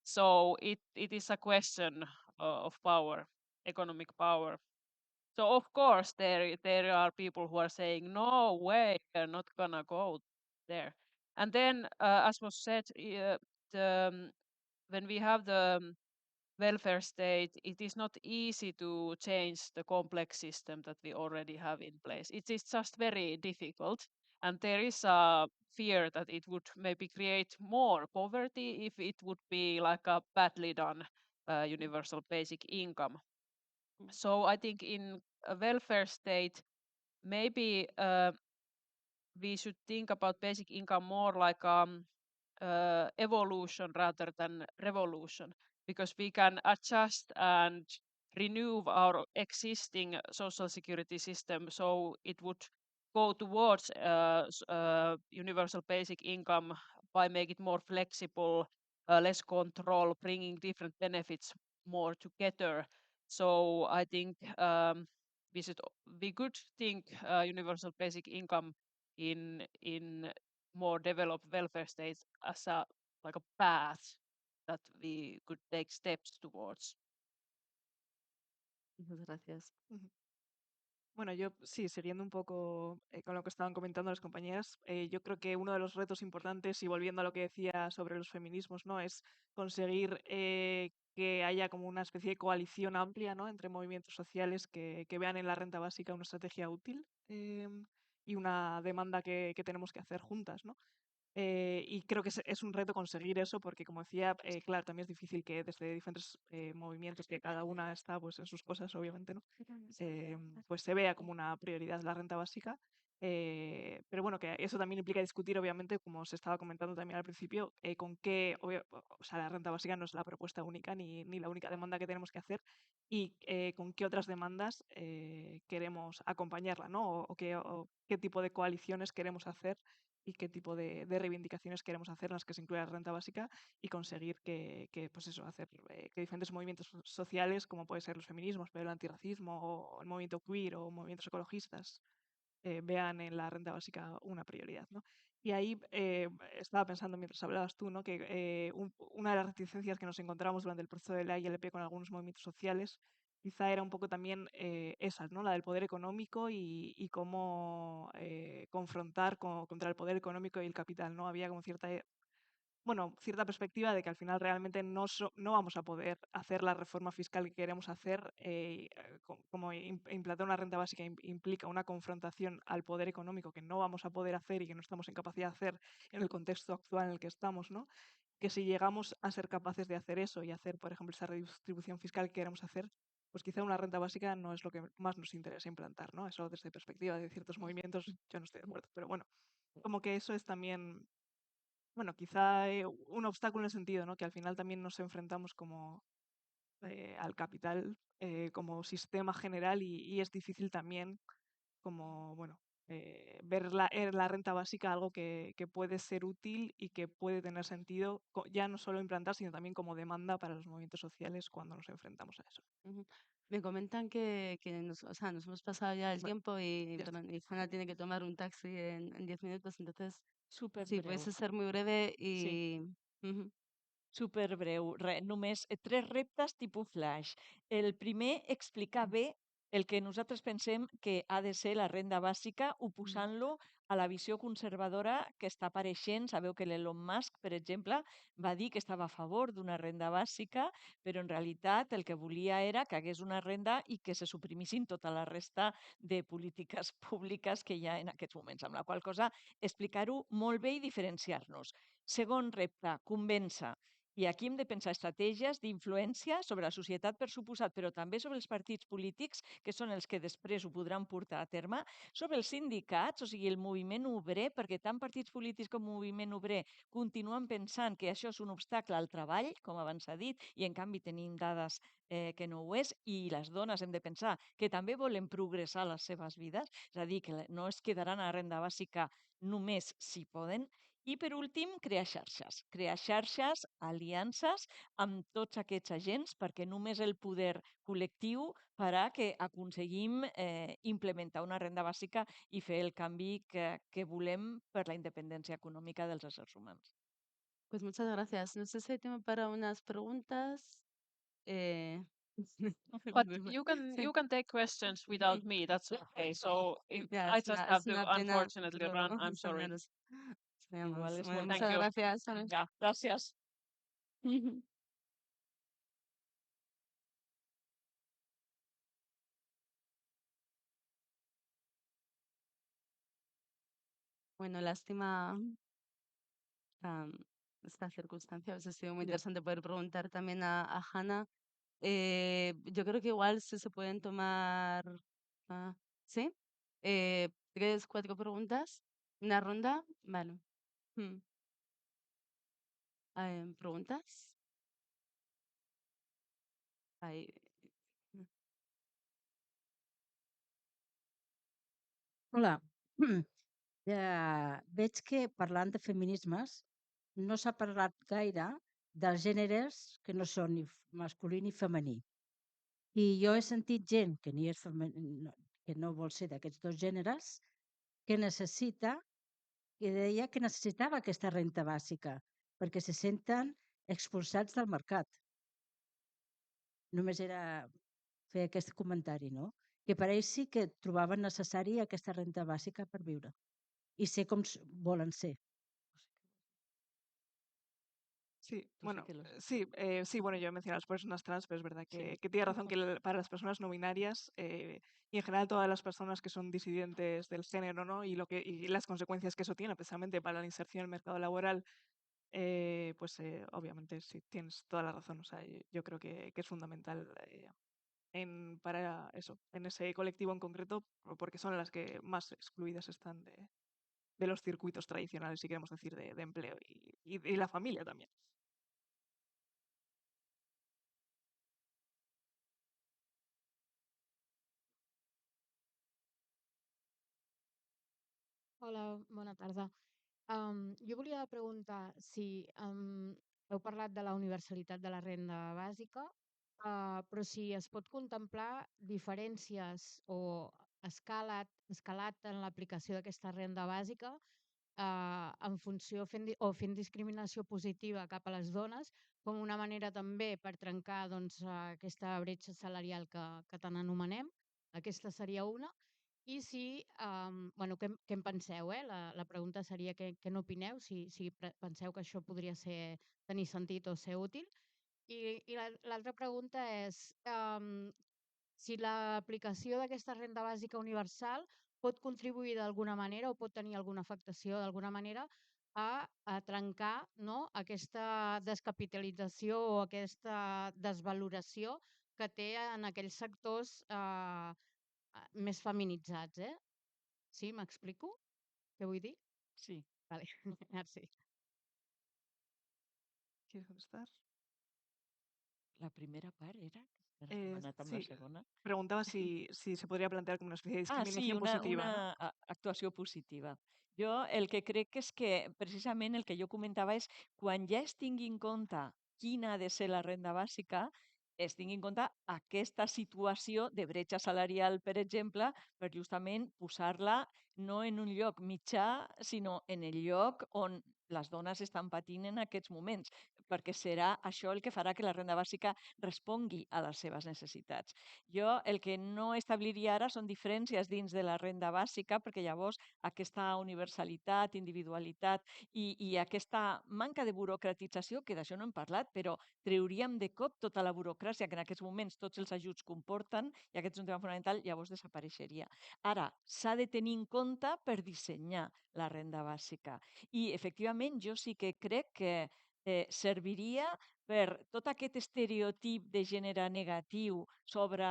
So it is a question of power, economic power. So of course there are people who are saying, no way, we're not gonna go there. And then, as was said, when we have the welfare state, it is not easy to change the complex system that we already have in place. It is just very difficult. And there is a fear that it would maybe create more poverty if it would be like a badly done universal basic income. So I think in a welfare state, maybe we should think about basic income more like evolution rather than revolution, because we can adjust and renew our existing social security system so it would go towards universal basic income by making it more flexible, less control, bringing different benefits more together. So I think we could think universal basic income in more developed welfare states as a like a path that we could take steps towards. Muchas gracias. Ujú. Bueno, yo sí, siguiendo un poco con lo que estaban comentando las compañeras, yo creo que uno de los retos importantes, y volviendo a lo que decía sobre los feminismos, ¿no? Es conseguir que haya como una especie de coalición amplia, ¿no? Entre movimientos sociales que vean en la renta básica una estrategia útil y una demanda que tenemos que hacer juntas, ¿no? Y creo que es un reto conseguir eso, porque como decía, claro, también es difícil que desde diferentes movimientos, que cada una está pues en sus cosas, obviamente, ¿no? Pues se vea como una prioridad la renta básica. Pero bueno, que eso también implica discutir, obviamente, como se estaba comentando también al principio, con qué, o sea, la renta básica no es la propuesta única ni la única demanda que tenemos que hacer y con qué otras demandas queremos acompañarla, ¿no? O qué tipo de coaliciones queremos hacer y qué tipo de reivindicaciones queremos hacer en las que se incluya la renta básica y conseguir pues eso, hacer que diferentes movimientos sociales, como puede ser los feminismos, pero el antirracismo o el movimiento queer o movimientos ecologistas, vean en la renta básica una prioridad, ¿no? Y ahí estaba pensando mientras hablabas tú, ¿no? Que una de las reticencias que nos encontramos durante el proceso de la ILP con algunos movimientos sociales quizá era un poco también esa, ¿no? La del poder económico y cómo confrontar contra el poder económico y el capital, ¿no? Había como cierta perspectiva de que al final realmente no vamos a poder hacer la reforma fiscal que queremos hacer, como implantar una renta básica implica una confrontación al poder económico que no vamos a poder hacer y que no estamos en capacidad de hacer en el contexto actual en el que estamos, ¿no? Que si llegamos a ser capaces de hacer eso y hacer, por ejemplo, esa redistribución fiscal que queremos hacer, pues quizá una renta básica no es lo que más nos interesa implantar, ¿no? Eso desde perspectiva de ciertos movimientos yo no estoy de acuerdo, pero bueno, como que eso es también quizá un obstáculo en el sentido, ¿no? Que al final también nos enfrentamos como al capital como sistema general y es difícil también como, ver la renta básica algo que puede ser útil y que puede tener sentido ya no solo implantar, sino también como demanda para los movimientos sociales cuando nos enfrentamos a eso. Ujú. Me comentan que o sea, nos hemos pasado ya el Vale, tiempo y, ya está. perdón, y Juana tiene que tomar un taxi en 10 minutos, entonces, Súper si breu. pudiese ser muy breve Sí. y... Ujú. Super breu. Només tres reptes tipus flash. El primer, explicar bé el que nosaltres pensem que ha de ser la renda bàsica, oposant-lo a la visió conservadora que està apareixent. Sabeu que l'Elon Musk, per exemple, va dir que estava a favor d'una renda bàsica, però en realitat el que volia era que hagués una renda i que se suprimissin tota la resta de polítiques públiques que hi ha en aquests moments, amb la qual cosa explicar-ho molt bé i diferenciar-nos. Segon repte, convèncer. I aquí hem de pensar estratègies d'influència sobre la societat per suposat, però també sobre els partits polítics, que són els que després ho podran portar a terme, sobre els sindicats, o sigui, el moviment obrer, perquè tant partits polítics com moviment obrer continuen pensant que això és un obstacle al treball, com abans s'ha dit, i en canvi tenim dades que no ho és, i les dones hem de pensar que també volen progressar les seves vides, és a dir, que no es quedaran a la renda bàsica només si poden. I per últim, crear xarxes, aliances amb tots aquests agents, perquè només el poder col·lectiu farà que aconseguim implementar una renda bàsica i fer el canvi que volem per la independència econòmica dels éssers humans. Pues muchas gracias. No sé si hay tiempo para unas preguntas. But Sí. you can take questions without me. That's okay. So Ya, I es just una, have es to una pena, unfortunately pero run. I'm sorry. sabíamos. Igual és Bueno, molt Thank muchas you. gracias. Yeah, gracias. Bueno, lástima am, esta circunstancia. Hubiese sido muy Ya. interesante poder preguntar también a Hanna. Yo creo que igual si se pueden tomar, ah, ¿sí? 3, 4 preguntas. Una ronda. Vale. Hmm. ¿Preguntas? Ahí. Hola. Veig que parlant de feminismes no s'ha parlat gaire dels gèneres que no són ni masculí ni femení. I jo he sentit gent que, que no vol ser d'aquests dos gèneres que deia que necessitava aquesta renta bàsica perquè se senten expulsats del mercat. Només era fer aquest comentari, no? Que per ells sí que trobaven necessari aquesta renta bàsica per viure i ser com volen ser. Sí, Tú sí bueno, que lo sí, bueno, yo he mencionado a las personas trans, pero es verdad Sí. que tiene razón que para las personas no binarias y en general todas las personas que son disidentes del género, ¿no? Y las consecuencias que eso tiene, precisamente para la inserción en el mercado laboral, pues obviamente sí, tienes toda la razón. O sea, yo creo que es fundamental para eso, en ese colectivo en concreto, porque son las que más excluidas están de los circuitos tradicionales, si queremos decir, de empleo y la familia también. Hola, bona tarda. Jo volia preguntar si heu parlat de la universalitat de la renda bàsica, però si es pot contemplar diferències o escalat en l'aplicació d'aquesta renda bàsica en funció fent discriminació positiva cap a les dones, com una manera també per trencar doncs, aquesta bretxa salarial que tant anomenem. Aquesta seria una. I si, bueno, què en penseu? La pregunta seria què n'opineu, si penseu que això podria tenir sentit o ser útil. I l'altra pregunta és si l'aplicació d'aquesta renda bàsica universal pot contribuir d'alguna manera o pot tenir alguna afectació d'alguna manera a trencar, no, aquesta descapitalització o aquesta desvaloració que té en aquells sectors més feminitzats, eh? Sí, m'explico què vull dir? Sí. Vale, merci. ¿Quieres contestar? La primera part era? Ara se m'ha anat amb la Sí, segona. preguntaba si se podría plantear como una especie de Sí, discriminación positiva, ¿no? una actuació positiva. Jo el que crec és que precisament el que jo comentava és quan ja es tingui en compte quina ha de ser la renda bàsica, es tingui en compte aquesta situació de bretxa salarial, per exemple, per justament posar-la no en un lloc mitjà, sinó en el lloc on les dones estan patint en aquests moments, perquè serà això el que farà que la renda bàsica respongui a les seves necessitats. Jo el que no establiria ara són diferències dins de la renda bàsica, perquè llavors aquesta universalitat, individualitat i aquesta manca de burocratització, que d'això no hem parlat, però treuríem de cop tota la burocràcia que en aquests moments tots els ajuts comporten, i aquest és un tema fonamental, llavors desapareixeria. Ara, s'ha de tenir en compte per dissenyar la renda bàsica. I, efectivament, jo sí que crec que serviria per tot aquest estereotip de gènere negatiu sobre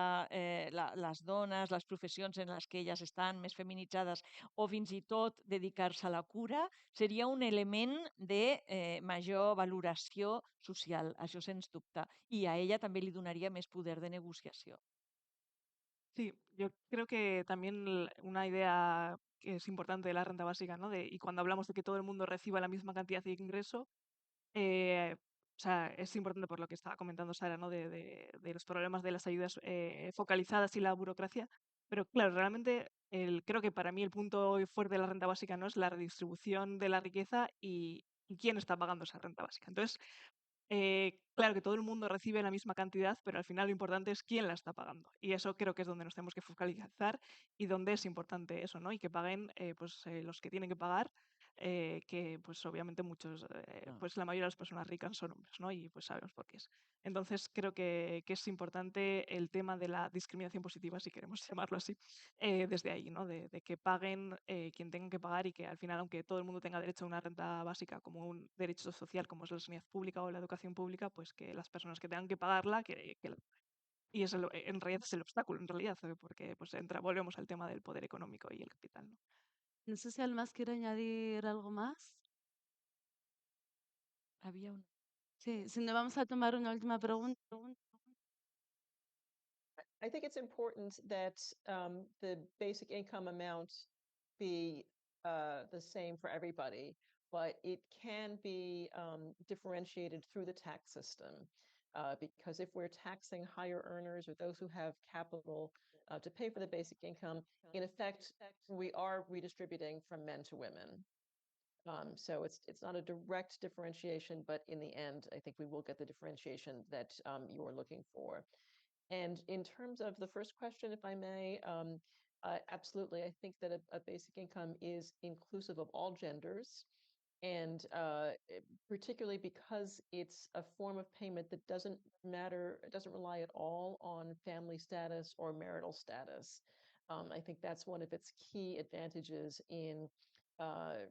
les dones, les professions en les que elles estan més feminitzades o fins i tot dedicar-se a la cura, seria un element de major valoració social, això sens dubte. I a ella també li donaria més poder de negociació. Sí, yo creo que también una idea que es importante de la renta básica, ¿no? Y cuando hablamos de que todo el mundo reciba la misma cantidad de ingreso, o sea, es importante por lo que estaba comentando Sara, ¿no? De los problemas de las ayudas focalizadas y la burocracia. Pero claro, realmente creo que para mí el punto fuerte de la renta básica no es la redistribución de la riqueza y quién está pagando esa renta básica. Entonces, claro que todo el mundo recibe la misma cantidad, pero al final lo importante es quién la está pagando. Y eso creo que es donde nos tenemos que focalizar y donde es importante eso, ¿no? Y que paguen los que tienen que pagar, que pues obviamente muchos, pues la mayoría de las personas ricas son hombres, ¿no? Y pues sabemos por qué es. Entonces creo que es importante el tema de la discriminación positiva, si queremos llamarlo así, desde ahí, ¿no? De que paguen quien tengan que pagar y que al final, aunque todo el mundo tenga derecho a una renta básica como un derecho social, como es la sanidad pública o la educación pública, pues que las personas que tengan que pagarla, y eso en realidad es el obstáculo, en realidad, porque pues volvemos al tema del poder económico y el capital, ¿no? No sé si Almas quiere añadir algo más. Había una. Sí, si no, vamos a tomar una última pregunta. I think it's important that the basic income amount be the same for everybody, but it can be differentiated through the tax system. Because if we're taxing higher earners or those who have capital to pay for the basic income, in effect, we are redistributing from men to women. So it's not a direct differentiation, but in the end, I think we will get the differentiation that you are looking for. And in terms of the first question, if I may, absolutely, I think that a basic income is inclusive of all genders, and particularly because it's a form of payment that doesn't matter, it doesn't rely at all on family status or marital status. I think that's one of its key advantages in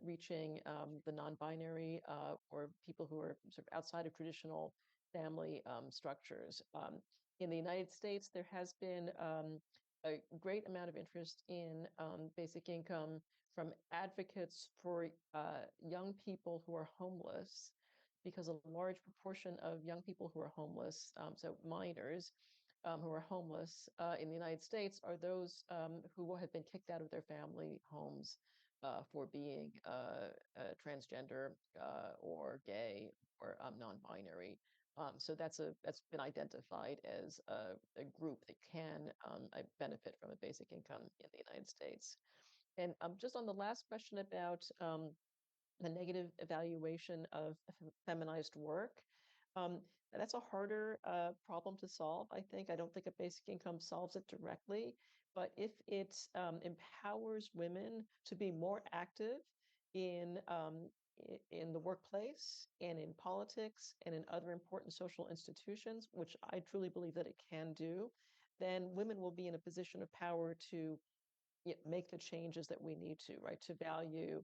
reaching the non-binary or people who are sort of outside of traditional family structures. In the United States, there has been a great amount of interest in basic income from advocates for young people who are homeless, because a large proportion of young people who are homeless, so minors who are homeless in the United States, are those who have been kicked out of their family homes for being transgender or gay or non-binary. So that's been identified as a group that can benefit from a basic income in the United States. And just on the last question about the negative evaluation of feminized work, that's a harder problem to solve, I think. I don't think a basic income solves it directly, but if it empowers women to be more active in the workplace and in politics and in other important social institutions, which I truly believe that it can do, then women will be in a position of power to make the changes that we need to, right? To value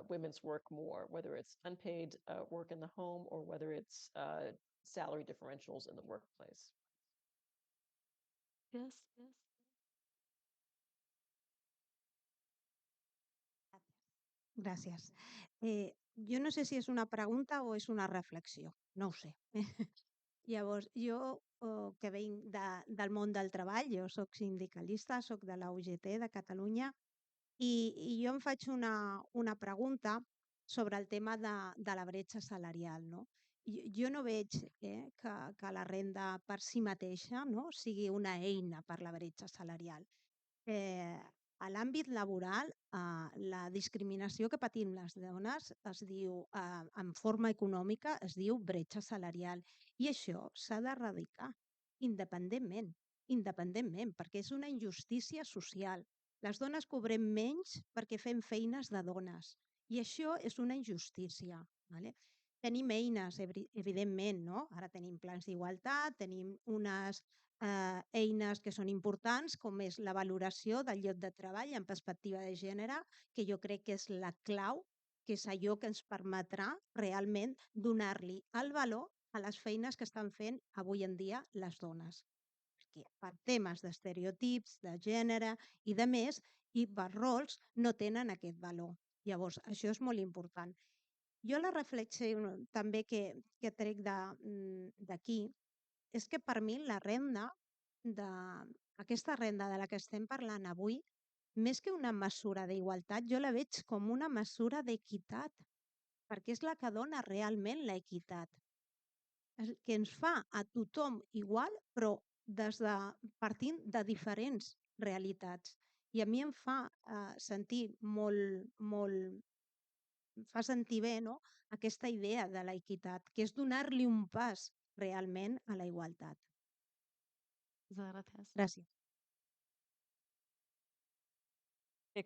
women's work more, whether it's unpaid work in the home or whether it's salary differentials in the workplace. Yes. Gràcies. Jo no sé si és una pregunta o és una reflexió, no ho sé. Llavors, jo que venc del món del treball, jo soc sindicalista, soc de la UGT de Catalunya, i jo em faig una pregunta sobre el tema de la bretxa salarial. No? Jo no veig que la renda per si mateixa sigui una eina per la bretxa salarial. A l'àmbit laboral, la discriminació que patim les dones es diu, en forma econòmica, es diu bretxa salarial. I això s'ha d'erradicar independentment, perquè és una injustícia social. Les dones cobrem menys perquè fem feines de dones i això és una injustícia. Tenim eines, evidentment, no? Ara tenim plans d'igualtat, tenim unes eines que són importants, com és la valoració del lloc de treball en perspectiva de gènere, que jo crec que és la clau que és allò que ens permetrà realment donar-li el valor a les feines que estan fent avui en dia les dones. Perquè per temes d'estereotips, de gènere i de més, i per rols, no tenen aquest valor. Llavors, això és molt important. Jo la reflexió també que trec d'aquí és que per mi la renda, aquesta renda de la que estem parlant avui, més que una mesura d'igualtat, jo la veig com una mesura d'equitat, perquè és la que dona realment l'equitat, que ens fa a tothom igual, però partint de diferents realitats. I a mi em fa sentir fa sentir bé, no?, aquesta idea de l'equitat, que és donar-li un pas realment a la igualtat. Muchas gracias. Gràcies.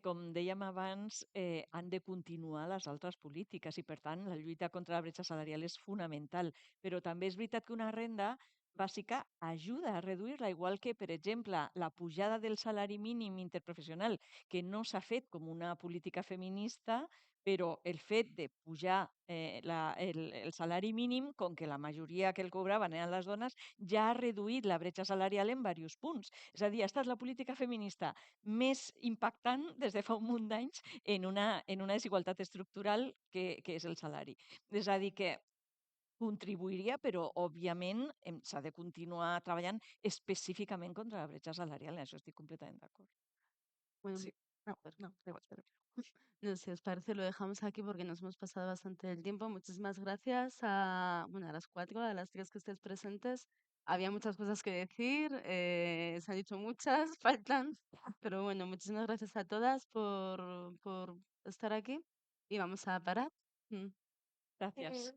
Com dèiem abans, han de continuar les altres polítiques i, per tant, la lluita contra la bretxa salarial és fonamental. Però també és veritat que una renda bàsica ajuda a reduir-la, igual que, per exemple, la pujada del salari mínim interprofessional, que no s'ha fet com una política feminista, però el fet de pujar el salari mínim, com que la majoria que el cobraven eren les dones, ja ha reduït la bretxa salarial en diversos punts. És a dir, ha estat la política feminista més impactant des de fa un munt d'anys en una desigualtat estructural que és el salari. És a dir, que contribuiria, però, òbviament, s'ha de continuar treballant específicament contra la bretxa salarial. En això estic completament d'acord. Bueno, Sí. No, da igual, espera. no, si os parece, lo dejamos aquí porque nos hemos pasado bastante del tiempo. Muchísimas gracias a las 4, a las 3 que estéis presentes. Había muchas cosas que decir, se han dicho muchas, faltan, pero bueno, muchísimas gracias a todas por estar aquí y vamos a parar. Gracias.